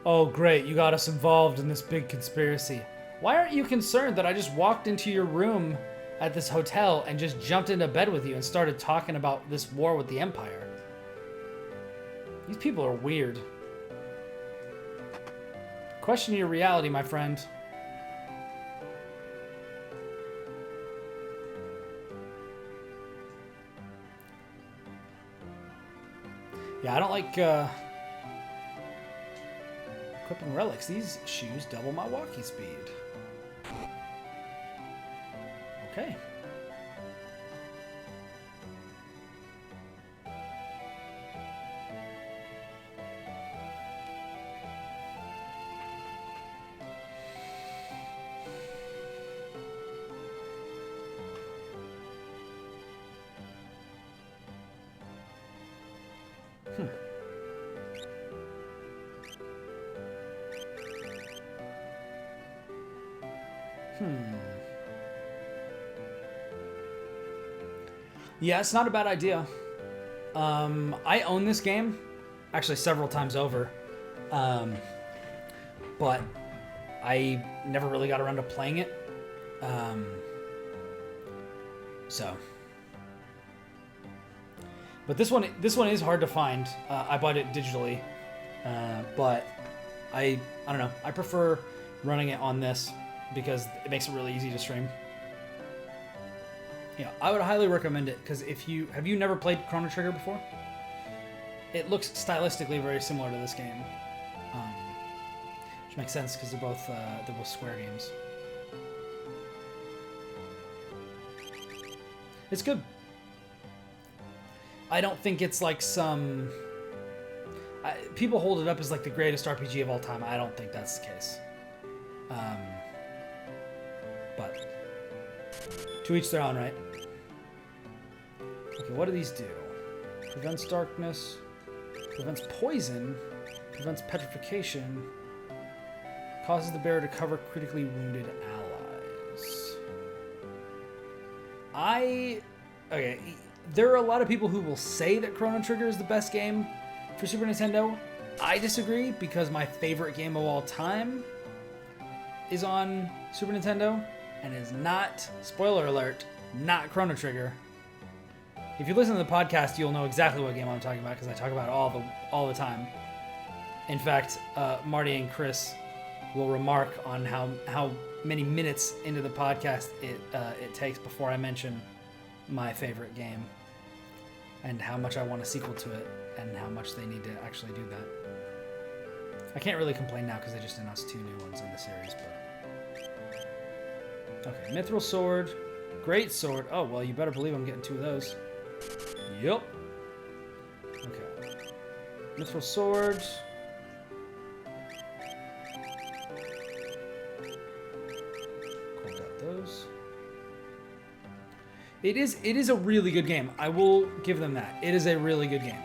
oh great, you got us involved in this big conspiracy. Why aren't you concerned that I just walked into your room at this hotel and just jumped into bed with you and started talking about this war with the Empire? These people are weird. Question your reality, my friend. Yeah, I don't like equipping relics. These shoes double my walking speed. Okay. Yeah, it's not a bad idea. I own this game, actually several times over, but I never really got around to playing it. But this one is hard to find. I bought it digitally, but I don't know. I prefer running it on this because it makes it really easy to stream. Yeah, I would highly recommend it because have you never played Chrono Trigger before? It looks stylistically very similar to this game, which makes sense because they're both Square games. It's good. I don't think it's like some... people hold it up as like the greatest RPG of all time. I don't think that's the case. But to each their own, right? Okay, what do these do? Prevents darkness, prevents poison, prevents petrification, causes the bearer to cover critically wounded allies. Okay, there are a lot of people who will say that Chrono Trigger is the best game for Super Nintendo. I disagree because my favorite game of all time is on Super Nintendo and is not, spoiler alert, not Chrono Trigger. If you listen to the podcast, you'll know exactly what game I'm talking about because I talk about it all the time. In fact, Marty and Chris will remark on how many minutes into the podcast it takes before I mention my favorite game and how much I want a sequel to it and how much they need to actually do that. I can't really complain now because they just announced 2 new ones in the series. But okay, Mithril Sword, Great Sword. Oh well, you better believe I'm getting 2 of those. Yep. Okay. Mithril sword. Cool, got those. It is a really good game. I will give them that. It is a really good game.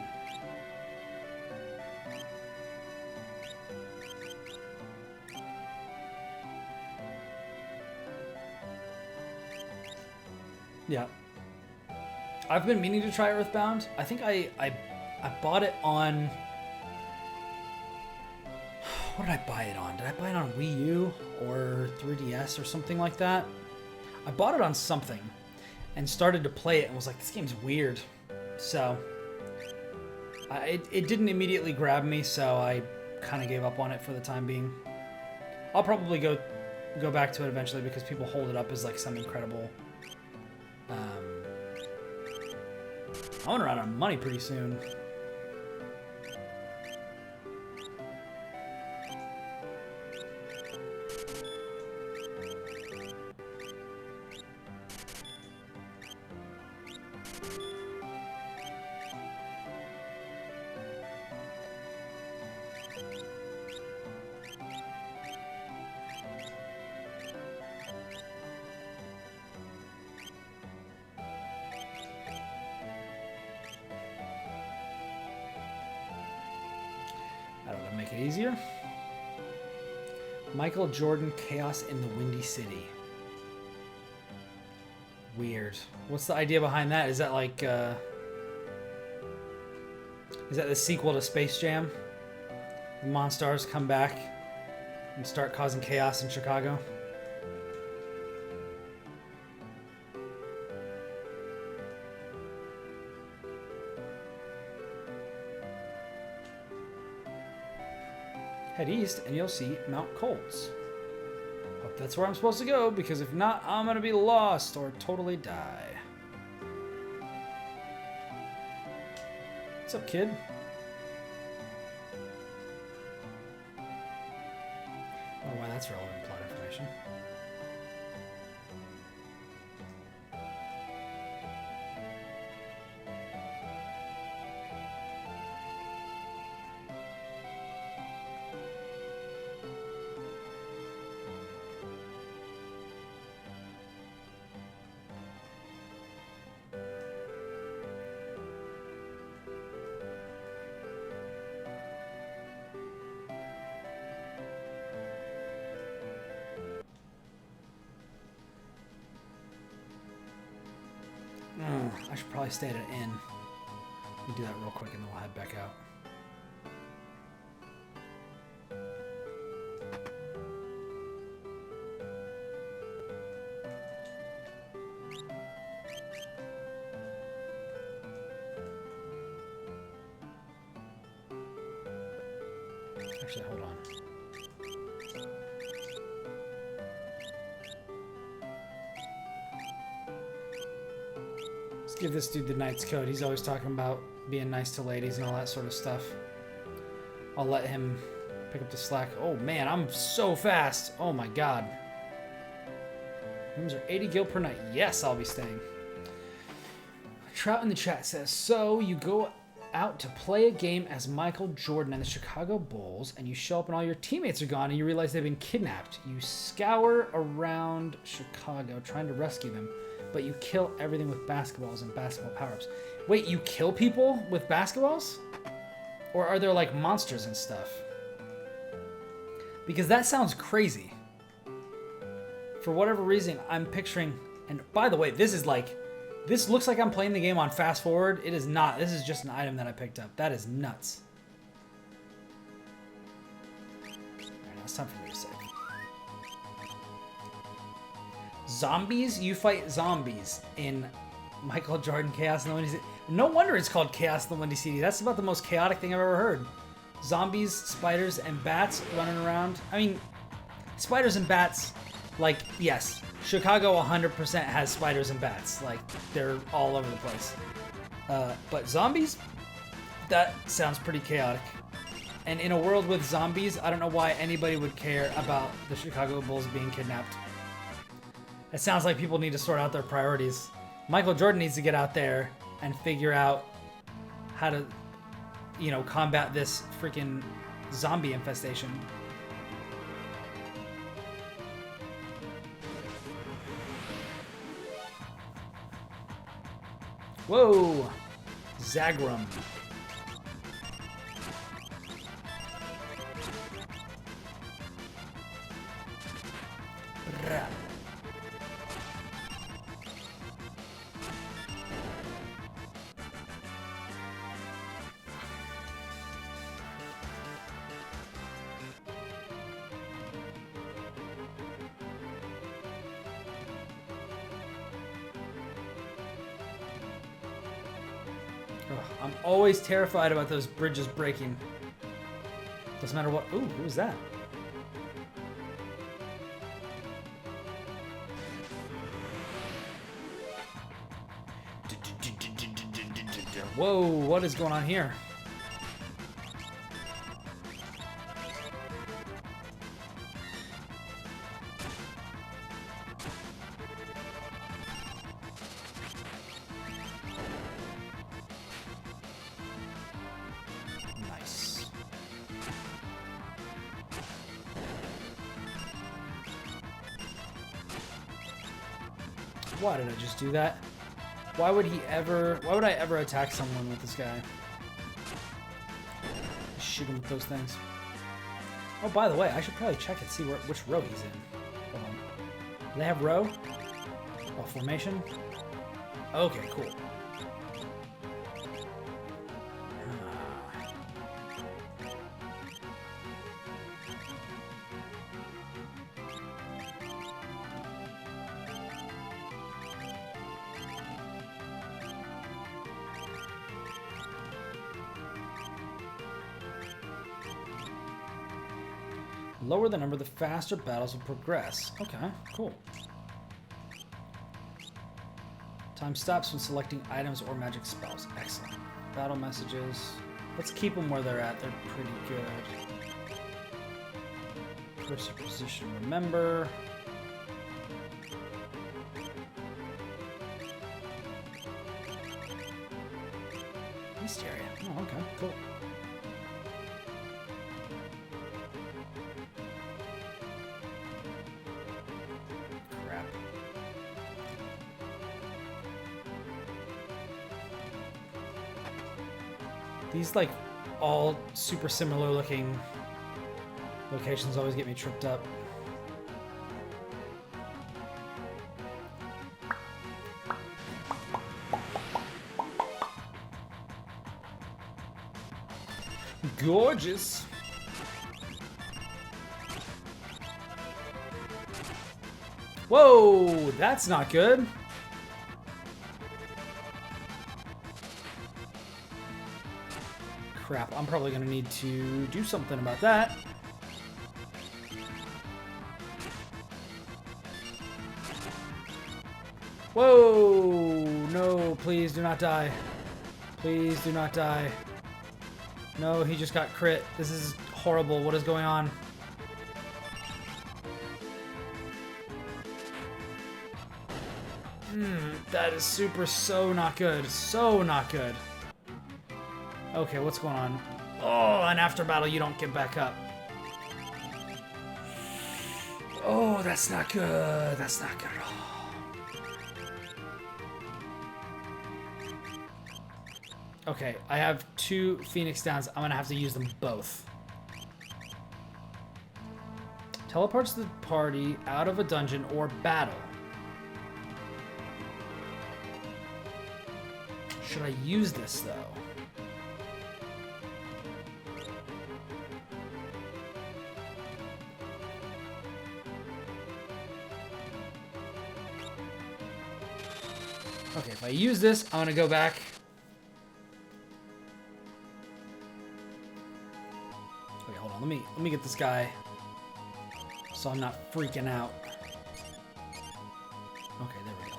Yeah. I've been meaning to try Earthbound. I think I bought it on... What did I buy it on? Did I buy it on Wii U or 3DS or something like that? I bought it on something and started to play it and was like, this game's weird. So it didn't immediately grab me, so I kind of gave up on it for the time being. I'll probably go back to it eventually because people hold it up as like some incredible... I want to run out of money pretty soon. That'll make it easier. Michael Jordan, Chaos in the Windy City. Weird. What's the idea behind that? Is that like, is that the sequel to Space Jam? The Monstars come back and start causing chaos in Chicago? Head east and you'll see Mount Colts. Hope that's where I'm supposed to go, because if not, I'm gonna be lost or totally die. What's up, kid? I don't know why that's relevant plot information. I should probably stay at an inn. Let me do that real quick and then we'll head back out. Actually, hold on. Let's give this dude the Knight's Code. He's always talking about being nice to ladies and all that sort of stuff. I'll let him pick up the slack. Oh man, I'm so fast. Oh my god. Rooms are 80 gil per night. Yes, I'll be staying. Trout in the chat says, so you go out to play a game as Michael Jordan and the Chicago Bulls, and you show up and all your teammates are gone and you realize they've been kidnapped. You scour around Chicago trying to rescue them, but you kill everything with basketballs and basketball power-ups. Wait, you kill people with basketballs? Or are there like monsters and stuff? Because that sounds crazy. For whatever reason, I'm picturing, and by the way, this looks like I'm playing the game on fast forward. It is not. This is just an item that I picked up. That is nuts. All right, now it's time for me to save. Zombies? You fight zombies in Michael Jordan Chaos in the Windy City. No wonder it's called Chaos in the Windy City. That's about the most chaotic thing I've ever heard. Zombies, spiders, and bats running around. I mean, spiders and bats, like, yes. Chicago 100% has spiders and bats. Like, they're all over the place. But zombies? That sounds pretty chaotic. And in a world with zombies, I don't know why anybody would care about the Chicago Bulls being kidnapped. It sounds like people need to sort out their priorities. Michael Jordan needs to get out there and figure out how to you know, combat this freaking zombie infestation. Whoa! Zagrum. Brah. Ugh, I'm always terrified about those bridges breaking. Doesn't matter what. Ooh, who was that? Whoa, what is going on here? Nice. Why did I just do that? Why would I ever attack someone with this guy? Shoot him with those things. Oh, by the way, I should probably check and see which row he's in. Hold on. Do they have row? Oh, formation? Okay, cool. Lower the number, the faster battles will progress. Okay, cool. Time stops when selecting items or magic spells. Excellent. Battle messages. Let's keep them where they're at. They're pretty good. Cursor position, remember. East area. Oh, okay, cool. These, like, all super similar looking locations always get me tripped up. Gorgeous. Whoa, that's not good. Crap, I'm probably gonna need to do something about that. Whoa! No, please do not die. Please do not die. No, he just got crit. This is horrible. What is going on? That is so not good. So not good. Okay, what's going on? Oh, and after battle, you don't get back up. Oh, that's not good. That's not good at all. Okay, I have 2 Phoenix Downs. I'm gonna have to use them both. Teleports the party out of a dungeon or battle. Should I use this, though? Okay, if I use this, I'm gonna go back. Okay, hold on. Let me get this guy so I'm not freaking out. Okay, there we go.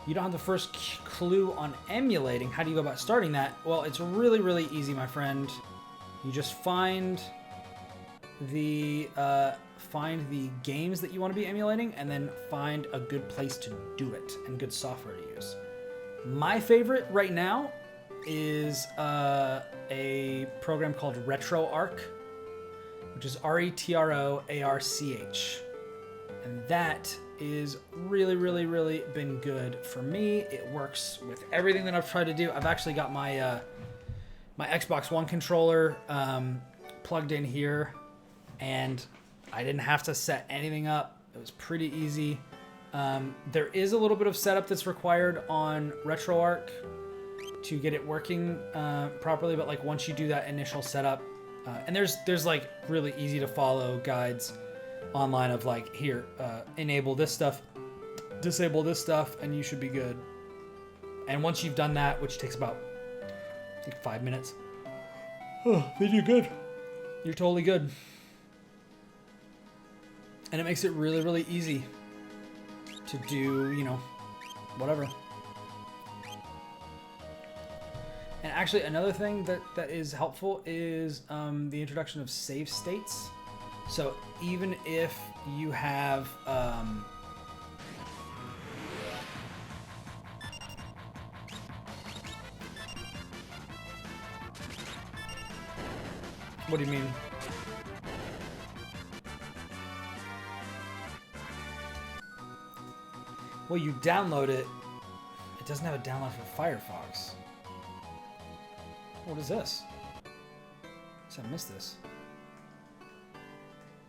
You don't have the first clue on emulating. How do you go about starting that? Well, it's really, really easy, my friend. You just find the games that you want to be emulating, and then find a good place to do it and good software to use. My favorite right now is a program called RetroArch, which is RetroArch. And that is really been good for me. It works with everything that I've tried to do. I've actually got my my Xbox One controller plugged in here, and I didn't have to set anything up. It was pretty easy. There is a little bit of setup that's required on RetroArch to get it working properly, but like once you do that initial setup, and there's like really easy to follow guides online of like, here, enable this stuff, disable this stuff, and you should be good. And once you've done that, which takes about, I think, 5 minutes, then you're good. You're totally good. And it makes it really easy to do, you know, whatever. And actually, another thing that is helpful is the introduction of save states. So even if you have what do you mean? Well, you download it. It doesn't have a download for Firefox. What is this? I missed this.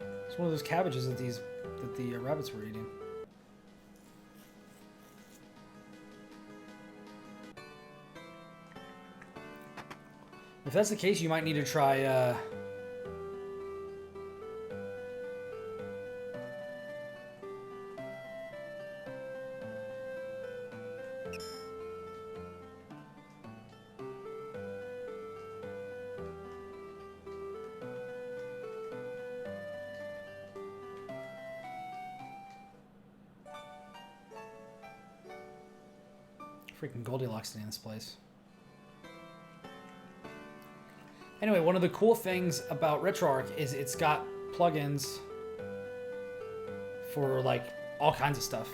It's one of those cabbages that the rabbits were eating. If that's the case, you might need to try freaking Goldilocks in this place. Anyway, one of the cool things about RetroArch is it's got plugins for like all kinds of stuff.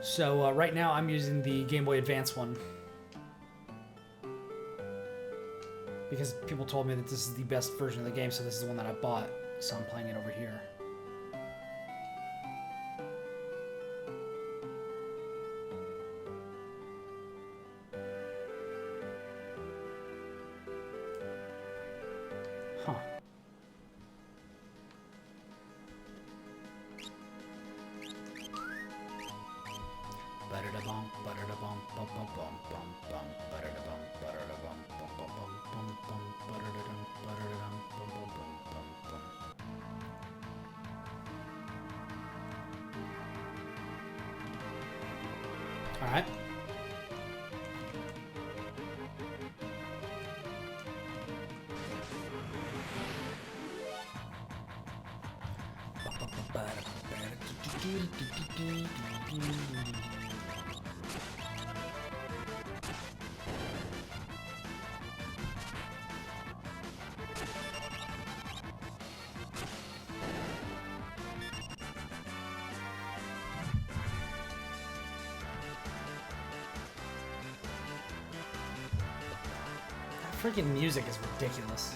So right now I'm using the Game Boy Advance one because people told me that this is the best version of the game, so this is the one that I bought, so I'm playing it over here. Huh. All right. That freaking music is ridiculous.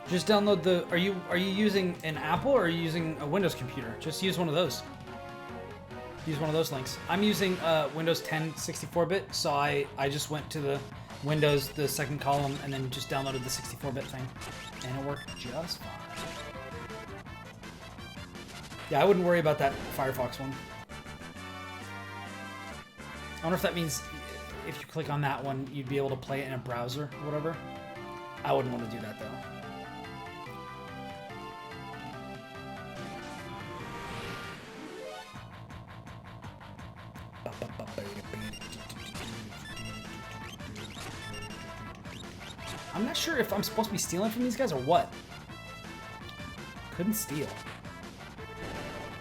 Just download the. Are you using an Apple or are you using a Windows computer? Just use one of those. Use one of those links. I'm using Windows 10 64-bit, so I just went to the Windows, the second column, and then just downloaded the 64-bit thing, and it worked just fine. Yeah, I wouldn't worry about that Firefox one. I wonder if that means if you click on that one, you'd be able to play it in a browser or whatever. I wouldn't want to do that though. I'm not sure if I'm supposed to be stealing from these guys or what. Couldn't steal.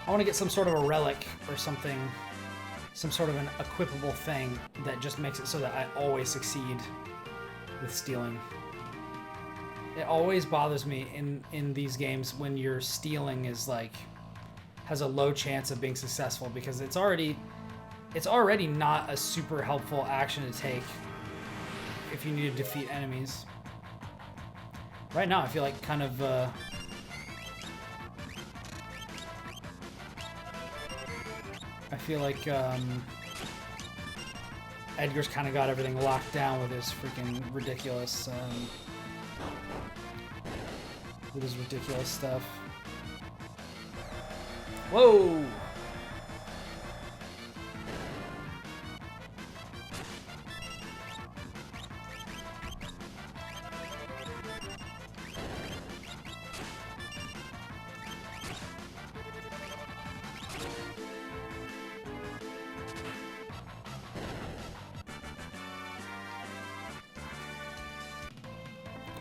I want to get some sort of a relic or something, some sort of an equipable thing that just makes it so that I always succeed with stealing. It always bothers me in these games when your stealing is like has a low chance of being successful because it's already not a super helpful action to take if you need to defeat enemies. Right now I feel like kind of I feel like Edgar's kind of got everything locked down with his freaking ridiculous stuff. Whoa!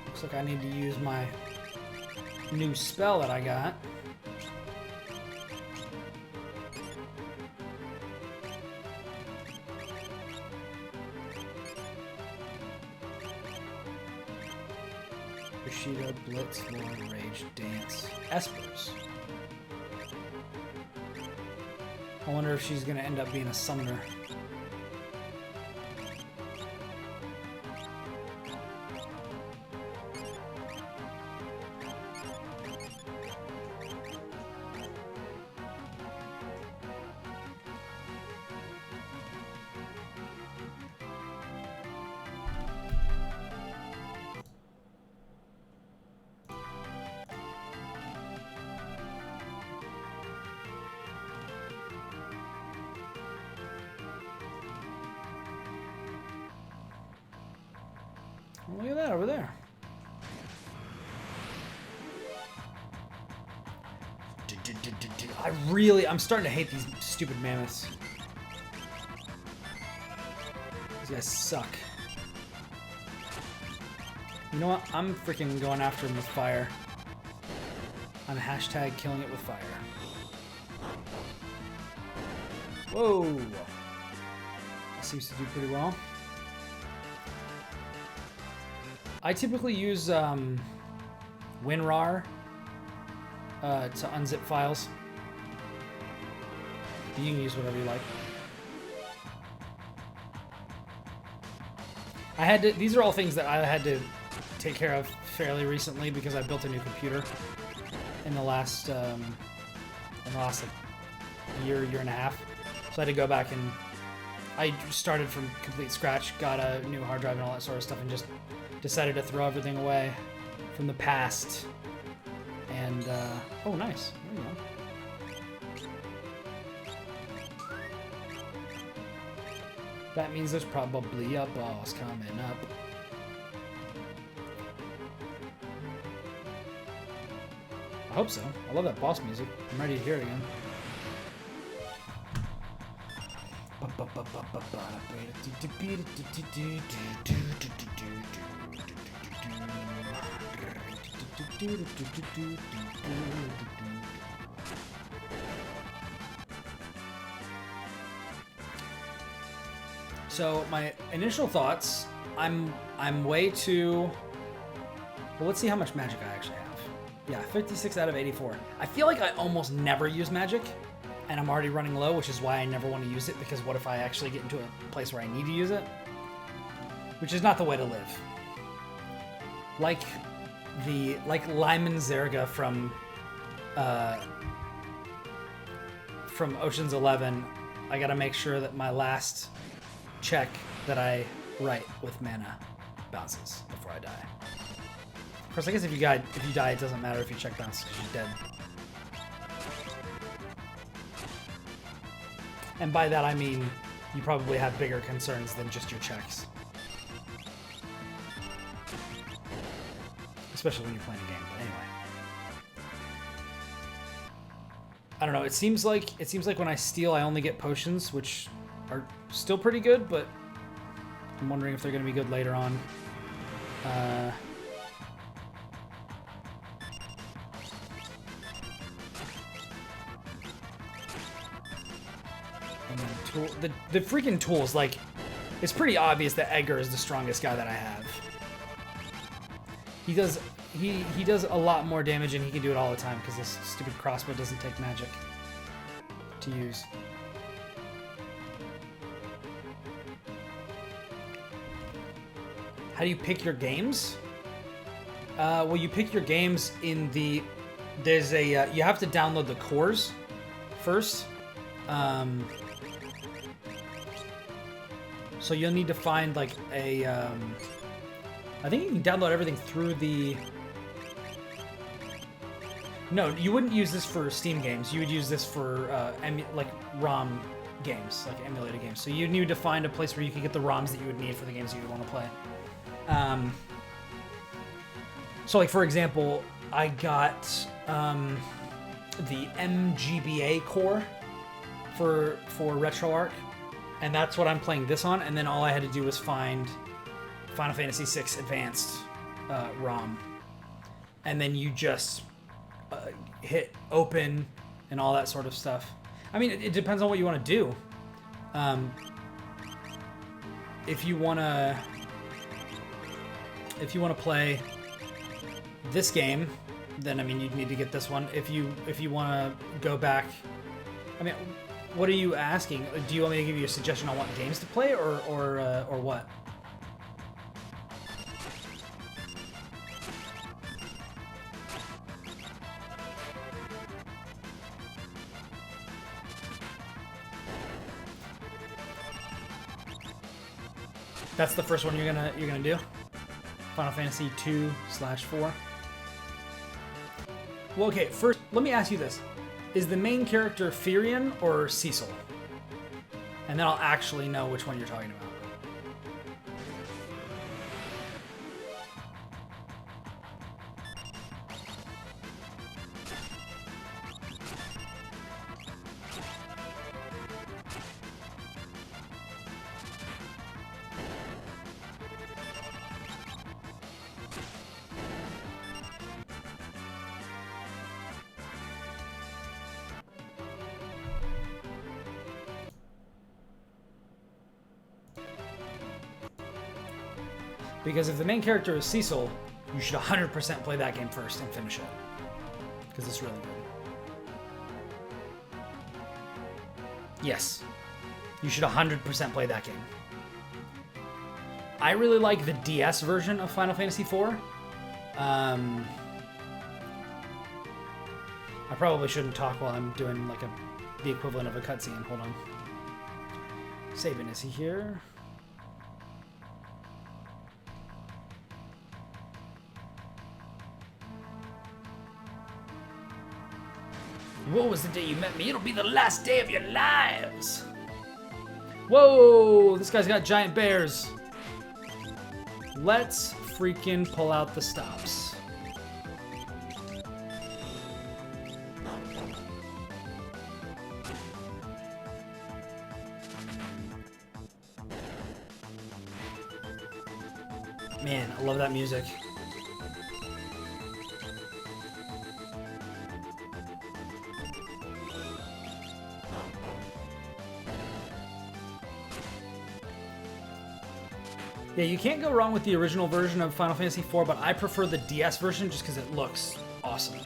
Looks like I need to use my new spell that I got. Bushido, Blitz, Lord, Rage, Dance, Espers. I wonder if she's gonna end up being a summoner. Look at that over there. I'm starting to hate these stupid mammoths. These guys suck. You know what? I'm freaking going after them with fire. I'm hashtag killing it with fire. Whoa! That seems to do pretty well. I typically use WinRAR to unzip files. You can use whatever you like. These are all things that I had to take care of fairly recently because I built a new computer in the last like, year and a half. So I had to go back and I started from complete scratch, got a new hard drive and all that sort of stuff, and just decided to throw everything away from the past. And oh, nice. There you go. That means there's probably a boss coming up. I hope so. I love that boss music. I'm ready to hear it again. So my initial thoughts, I'm way too. Well, let's see how much magic I actually have. Yeah, 56 out of 84. I feel like I almost never use magic, and I'm already running low, which is why I never want to use it, because what if I actually get into a place where I need to use it? Which is not the way to live. Like Lyman Zerga from Ocean's 11, I gotta make sure that my last check that I write with mana bounces before I die. Of course, I guess if you die, it doesn't matter if your check bounces because you're dead. And by that I mean you probably have bigger concerns than just your checks. Especially when you're playing a game, but anyway. I don't know, it seems like when I steal I only get potions, which are still pretty good, but I'm wondering if they're going to be good later on. tool, the freaking tools, like, it's pretty obvious that Edgar is the strongest guy that I have. He does a lot more damage and he can do it all the time because this stupid crossbow doesn't take magic to use. How do you pick your games? Well, you pick your games in the... There's a... you have to download the cores first. So you'll need to find, like, a... I think you can download everything through the... No, you wouldn't use this for Steam games. You would use this for, like, ROM games, like emulated games. So you need to find a place where you can get the ROMs that you would need for the games you would want to play. So, like, for example, I got the MGBA core for RetroArch, and that's what I'm playing this on, and then all I had to do was find Final Fantasy VI Advanced ROM, and then you just hit open and all that sort of stuff. I mean, it depends on what you want to do. If you want to play this game, then I mean you'd need to get this one. If you want to go back, I mean, what are you asking? Do you want me to give you a suggestion on what games to play, or what? That's the first one you're gonna do? Final Fantasy 2/4? Well, okay, first, let me ask you this. Is the main character Firion or Cecil? And then I'll actually know which one you're talking about. Because if the main character is Cecil, you should 100% play that game first and finish it. Because it's really good. Yes. You should 100% play that game. I really like the DS version of Final Fantasy IV. I probably shouldn't talk while I'm doing like the equivalent of a cutscene. Hold on. Sabin, is he here? What was the day you met me? It'll be the last day of your lives. Whoa, this guy's got giant bears. Let's freaking pull out the stops. Man, I love that music. Yeah, you can't go wrong with the original version of Final Fantasy IV, but I prefer the DS version just because it looks awesome.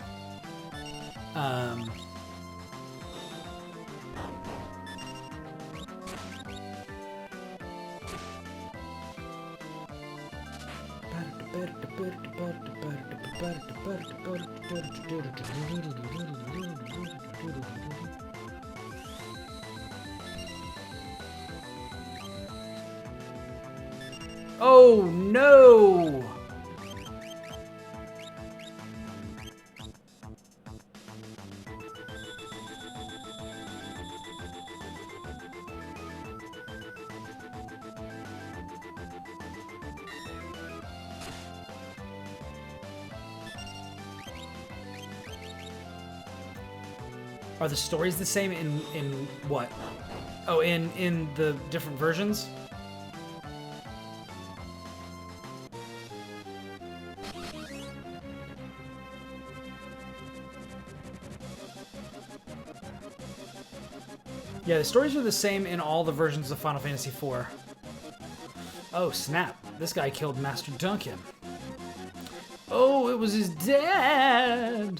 Oh no! Are the stories the same in what? Oh, in the different versions? Yeah, the stories are the same in all the versions of Final Fantasy IV. Oh, snap. This guy killed Master Duncan. Oh, it was his dad!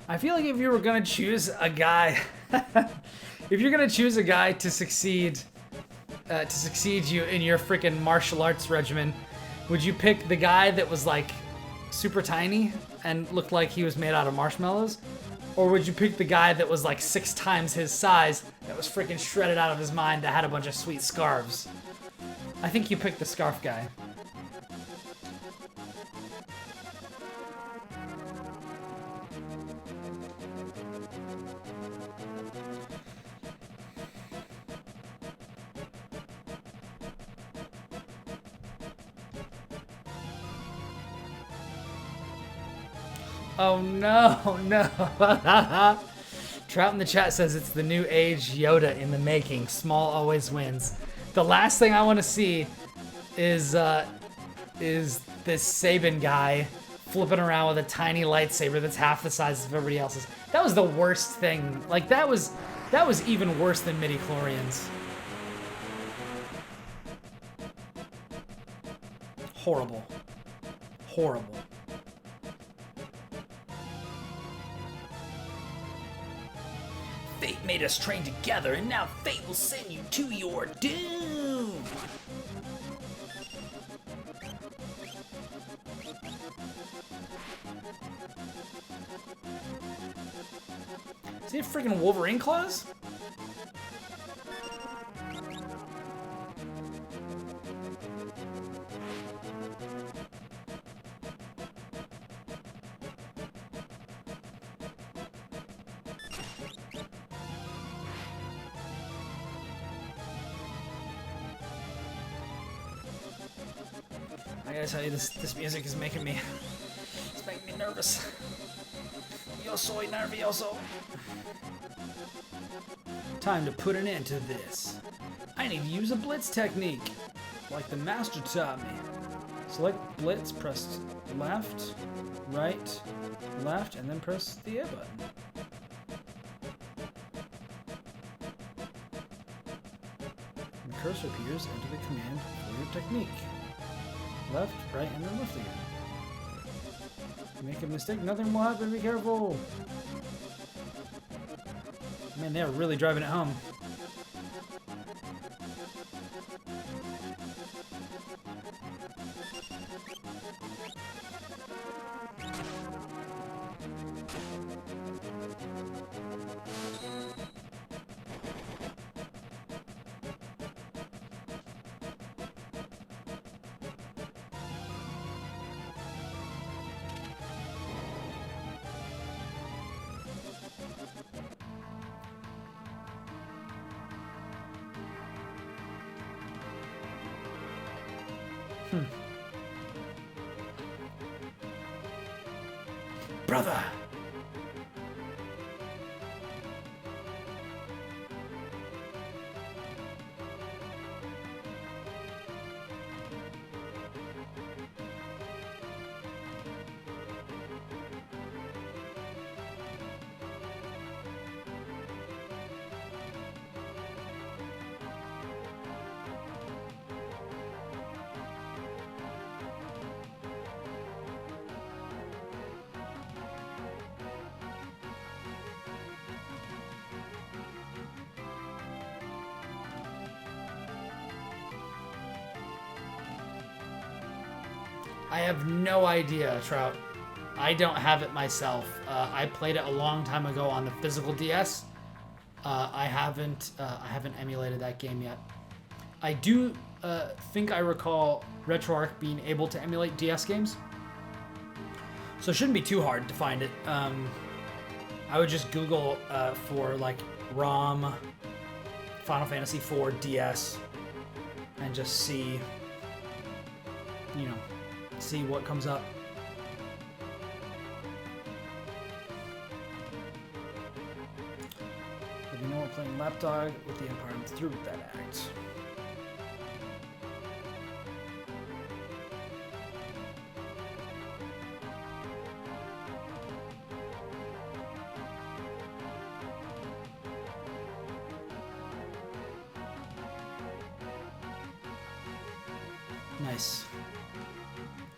I feel like if you were gonna choose a guy... if you're gonna choose a guy to succeed you in your freaking martial arts regimen, would you pick the guy that was like super tiny and looked like he was made out of marshmallows? Or would you pick the guy that was like 6 times his size, that was freaking shredded out of his mind, that had a bunch of sweet scarves? I think you picked the scarf guy. Oh no, no. Trout in the chat says it's the new age Yoda in the making. Small always wins. The last thing I want to see is this Sabin guy flipping around with a tiny lightsaber that's half the size of everybody else's. That was the worst thing. Like that was even worse than midi-chlorians. Horrible. Horrible. Fate made us train together, and now fate will send you to your doom! Is he a freaking Wolverine claws? I gotta tell you, this music is making me, it's making me nervous. Yo soy nervioso. Time to put an end to this. I need to use a blitz technique, like the master taught me. Select blitz, press left, right, left, and then press the A button. When the cursor appears, enter the command for your technique. Left, right, and then left again. Make a mistake, nothing will happen, be careful! Man, they're really driving it home. Brother! I have no idea, Trout. I don't have it myself. I played it a long time ago on the physical DS. I haven't emulated that game yet. I do think I recall RetroArch being able to emulate DS games, so it shouldn't be too hard to find it. I would just Google for like ROM Final Fantasy IV DS and just see, you know, see what comes up. But you know we're playing Lapdog with the Empire. I'm through with that act. Nice.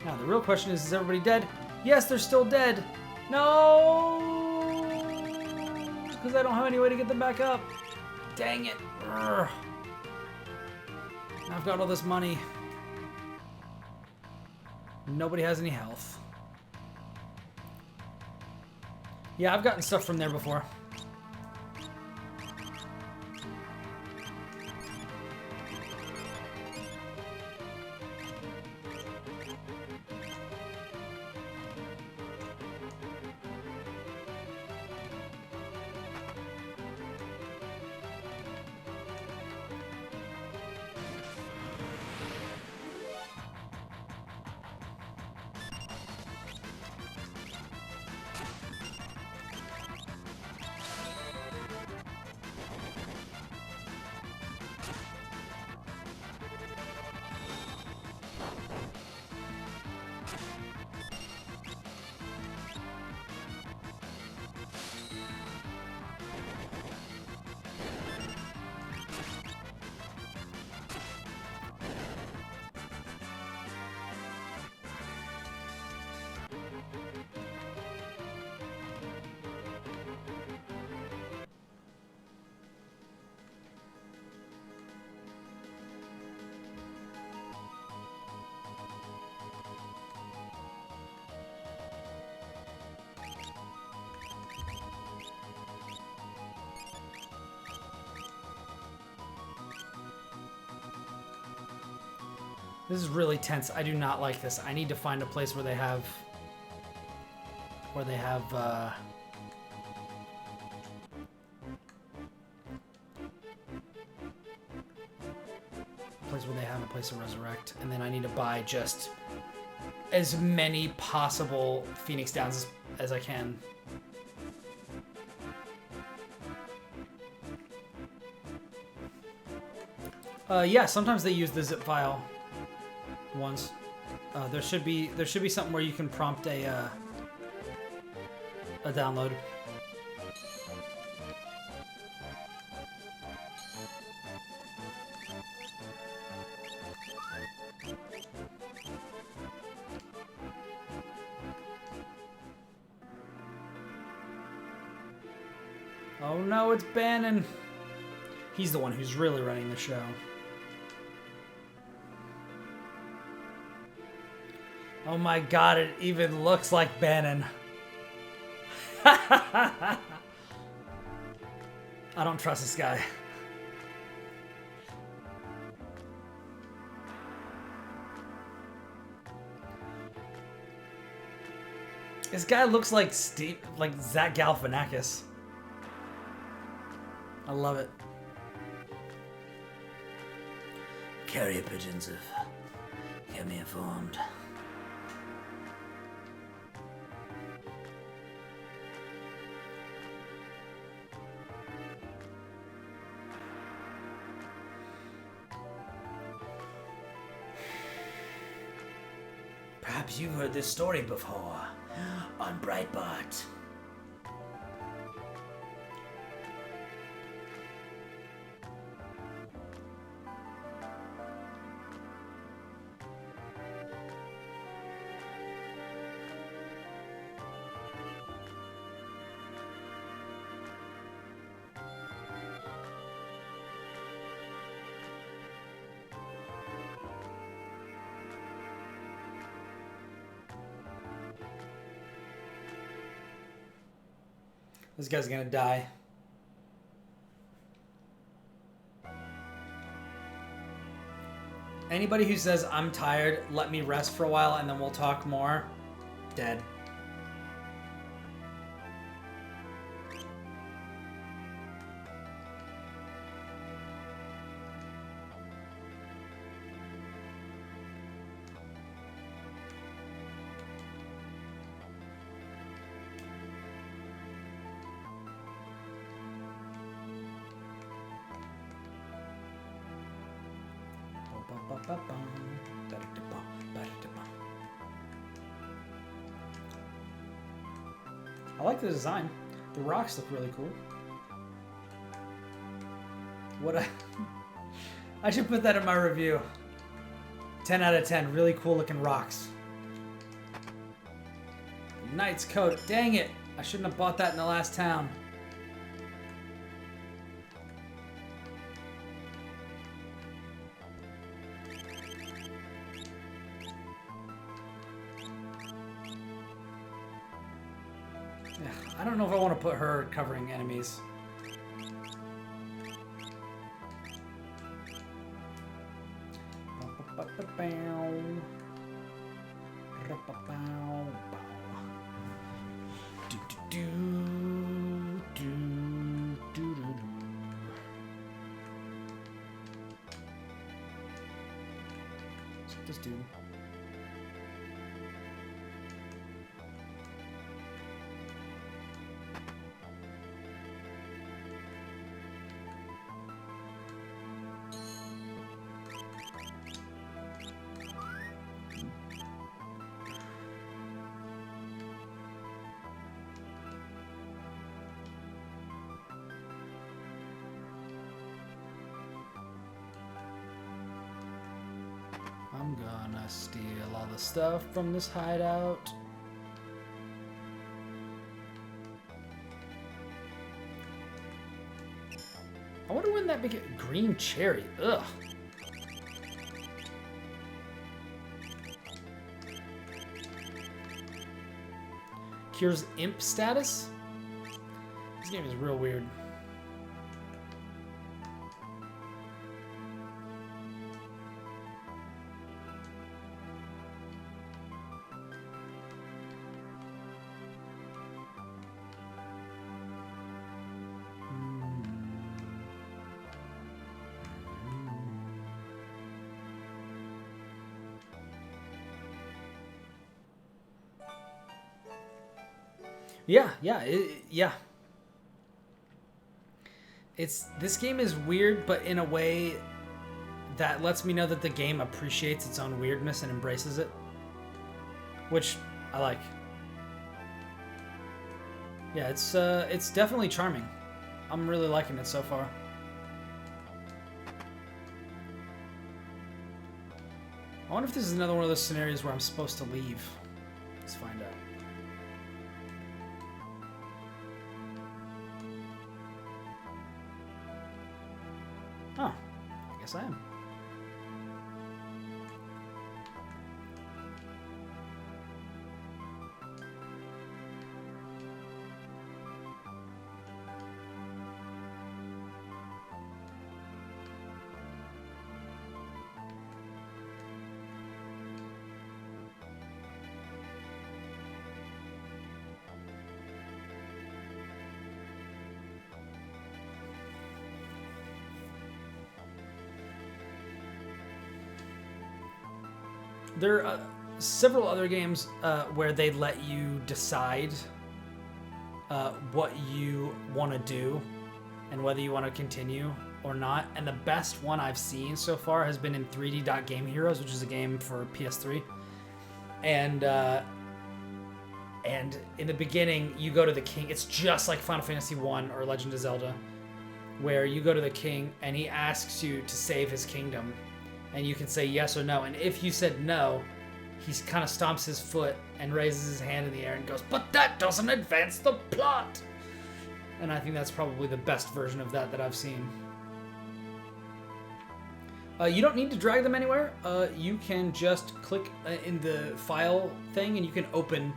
Now, the real question is everybody dead? Yes, they're still dead. No! Because I don't have any way to get them back up. Dang it. Urgh. Now I've got all this money. Nobody has any health. Yeah, I've gotten stuff from there before. This is really tense. I do not like this. I need to find a place where they have... a place to resurrect. And then I need to buy just as many possible Phoenix Downs as I can. Yeah, sometimes they use the zip file ones. There should be something where you can prompt a download. Oh no, it's Bannon. He's the one who's really running the show. Oh my god, it even looks like Bannon. I don't trust this guy. This guy looks like Zach Galifianakis. I love it. Carrier pigeons have kept me informed. Perhaps you've heard this story before on Breitbart. This guy's gonna die. Anybody who says, I'm tired, let me rest for a while and then we'll talk more, dead. I like the design. The rocks look really cool. I should put that in my review. 10 out of 10. Really cool looking rocks. Knight's coat. Dang it. I shouldn't have bought that in the last town. I don't know if I want to put her covering enemies. This dude. I'm gonna steal all the stuff from this hideout. I wonder when that became green cherry. Ugh. Cures imp status? This game is real weird. Yeah. This game is weird, but in a way that lets me know that the game appreciates its own weirdness and embraces it, which I like. Yeah, it's definitely charming. I'm really liking it so far. I wonder if this is another one of those scenarios where I'm supposed to leave. Let's find out. Oh, I guess I am. There are several other games where they let you decide what you want to do and whether you want to continue or not. And the best one I've seen so far has been in 3D Game Heroes, which is a game for PS3. And in the beginning, you go to the king. It's just like Final Fantasy 1 or Legend of Zelda, where you go to the king and he asks you to save his kingdom. And you can say yes or no. And if you said no, he kind of stomps his foot and raises his hand in the air and goes, "But that doesn't advance the plot." And I think that's probably the best version of that I've seen. You don't need to drag them anywhere. You can just click in the file thing, and you can open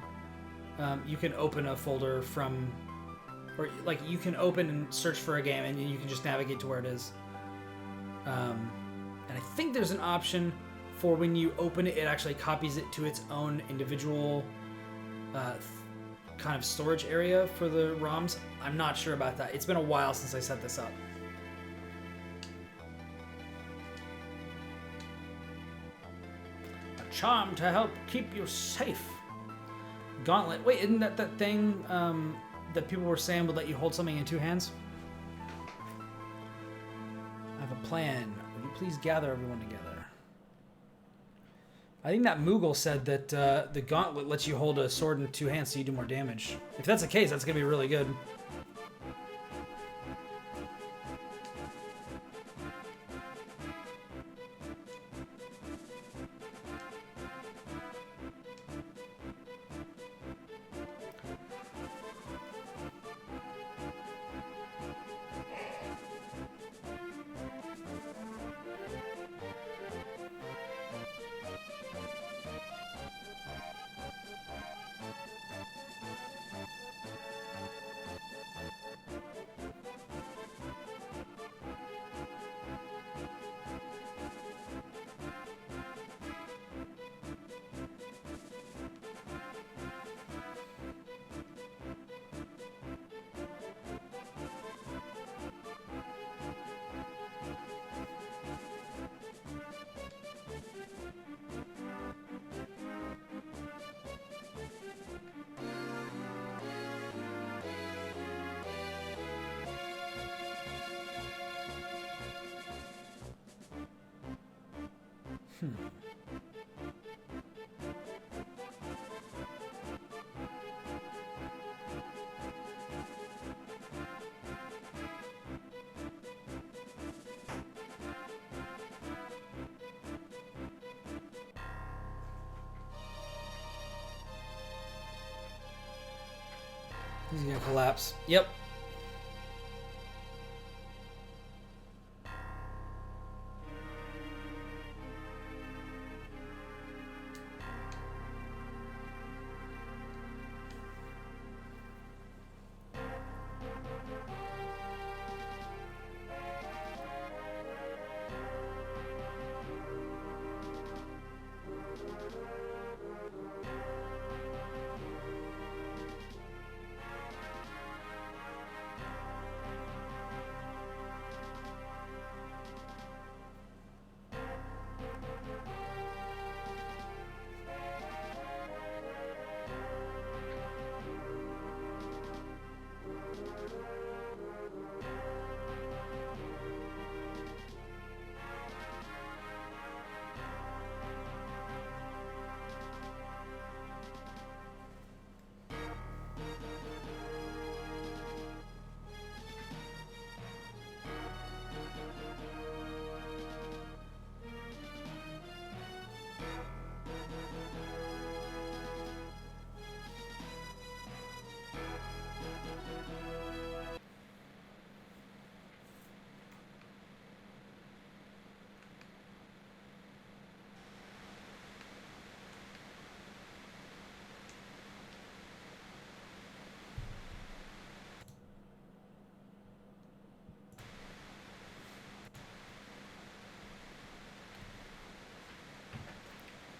a folder from, or like you can open and search for a game, and you can just navigate to where it is. And I think there's an option for when you open it, it actually copies it to its own individual kind of storage area for the ROMs. I'm not sure about that. It's been a while since I set this up. A charm to help keep you safe. Gauntlet. Wait, isn't that thing that people were saying would let you hold something in two hands? I have a plan. Will you please gather everyone together? I think that Moogle said that the gauntlet lets you hold a sword in two hands so you do more damage. If that's the case, that's going to be really good. He's gonna collapse. Yep.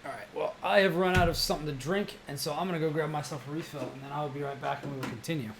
Alright, well, I have run out of something to drink, and so I'm gonna go grab myself a refill, and then I'll be right back and we will continue.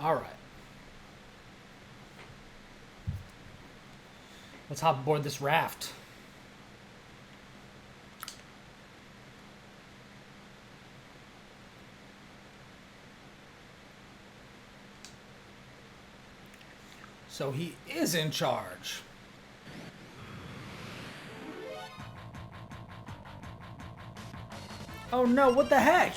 All right. Let's hop aboard this raft. So he is in charge. Oh no, what the heck?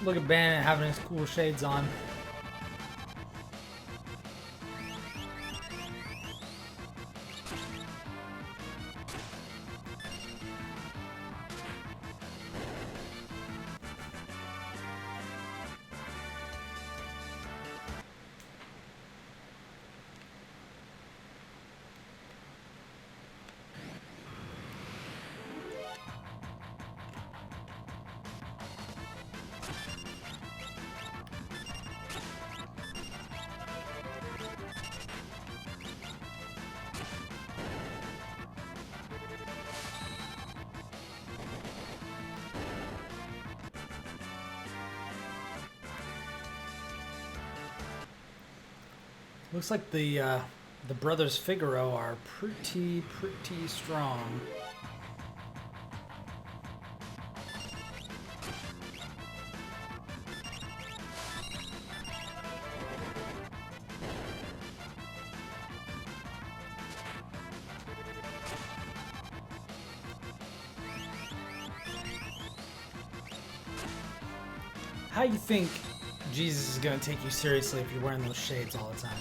Look at Bandit having his cool shades on. Looks like the brothers Figaro are pretty strong. How do you think Jesus is gonna take you seriously if you're wearing those shades all the time?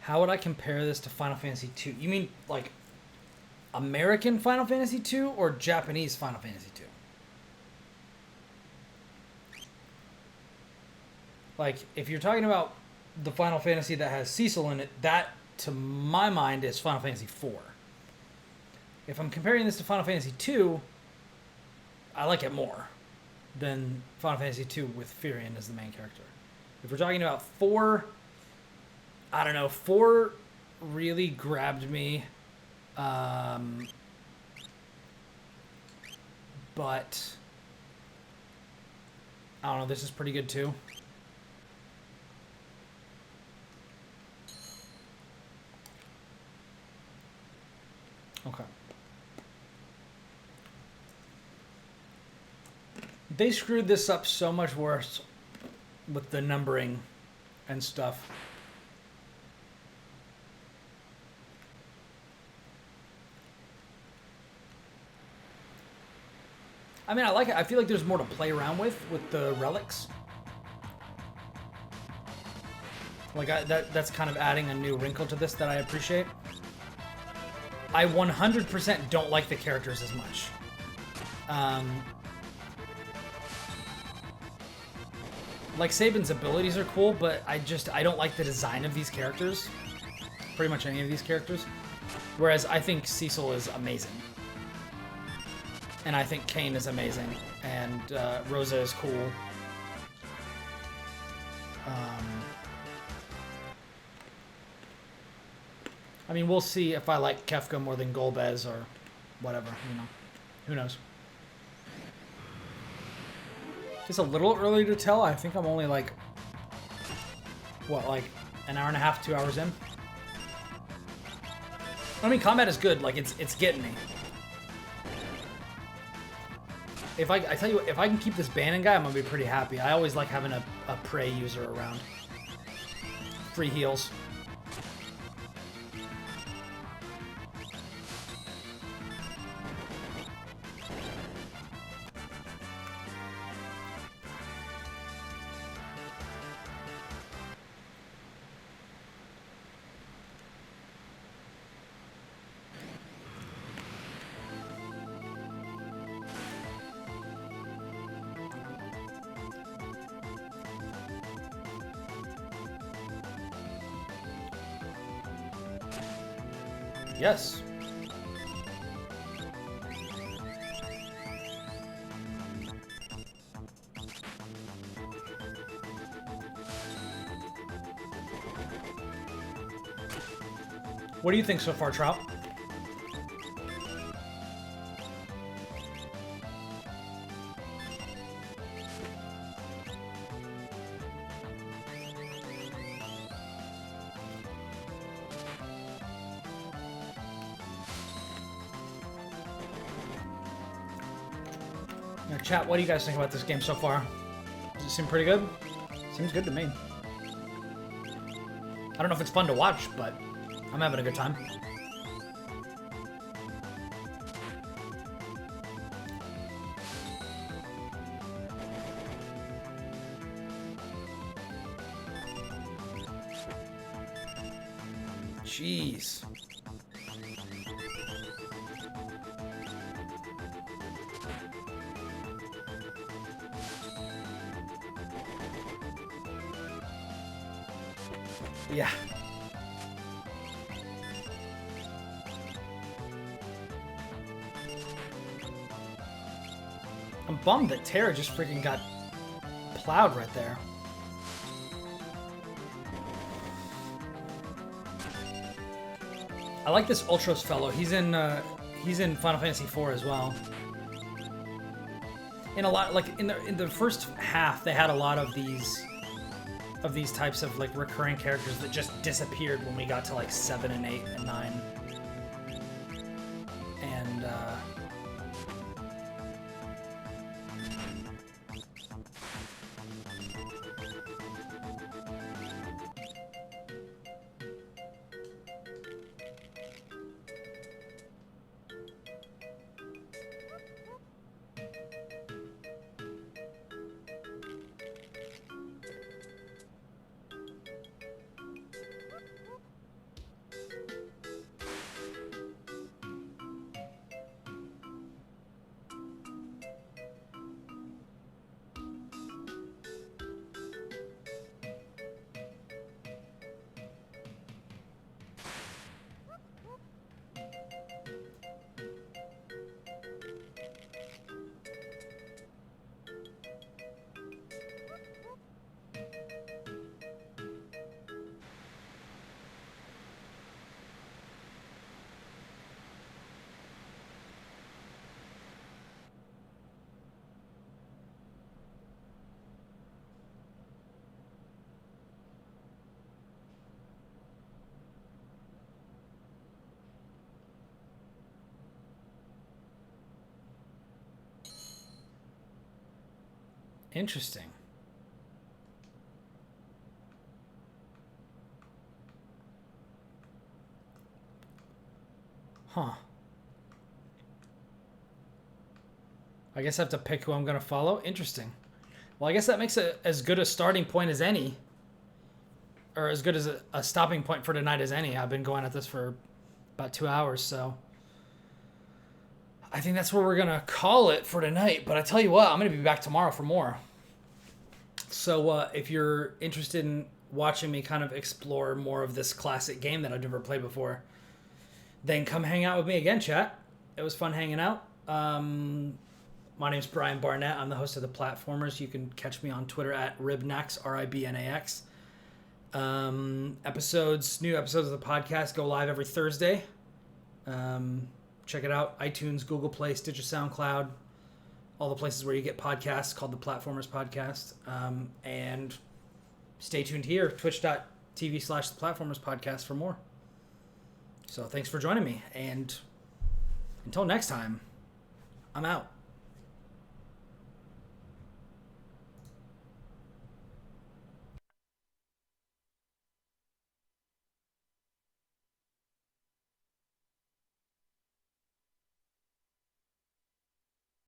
How would I compare this to Final Fantasy 2? You mean like American Final Fantasy 2 or Japanese Final Fantasy 2? Like, if you're talking about the Final Fantasy that has Cecil in it, that, to my mind, is Final Fantasy 4. If I'm comparing this to Final Fantasy 2, I like it more than Final Fantasy 2 with Firion as the main character. If we're talking about 4, I don't know, 4 really grabbed me. But I don't know, this is pretty good too. Okay. They screwed this up so much worse with the numbering and stuff. I mean, I like it. I feel like there's more to play around with the relics. Like, that's kind of adding a new wrinkle to this that I appreciate. I 100% don't like the characters as much. Like, Sabin's abilities are cool, but I don't like the design of these characters. Pretty much any of these characters. Whereas I think Cecil is amazing. And I think Kain is amazing. And Rosa is cool. I mean, we'll see if I like Kefka more than Golbez or whatever, you know. Who knows? It's a little early to tell. I think I'm only like, what, like an hour and a half, 2 hours in? I mean, combat is good. Like, it's getting me. If I tell you what, if I can keep this Bannon guy, I'm gonna be pretty happy. I always like having a prey user around. Free heals. Yes. What do you think so far, Trout? Now, chat, what do you guys think about this game so far? Does it seem pretty good? Seems good to me. I don't know if it's fun to watch, but I'm having a good time. Jeez. Yeah. I'm bummed that Terra just freaking got plowed right there. I like this Ultros fellow. He's in Final Fantasy IV as well. In a lot, like in the first half, they had a lot of these types of like recurring characters that just disappeared when we got to like 7 and 8 and 9. And Interesting. Huh. I guess I have to pick who I'm going to follow. Interesting. Well, I guess that makes it as good a starting point as any. Or as good as a stopping point for tonight as any. I've been going at this for about 2 hours, so I think that's where we're going to call it for tonight. But I tell you what, I'm going to be back tomorrow for more. So if you're interested in watching me kind of explore more of this classic game that I've never played before, then come hang out with me again, chat. It was fun hanging out. My name's Brian Barnett. I'm the host of The Platformers. You can catch me on Twitter at Ribnax, Ribnax. New episodes of the podcast go live every Thursday. Check it out. iTunes, Google Play, Stitcher, SoundCloud, all the places where you get podcasts called The Platformers Podcast. And stay tuned here, twitch.tv/The Platformers Podcast for more. So thanks for joining me. And until next time, I'm out.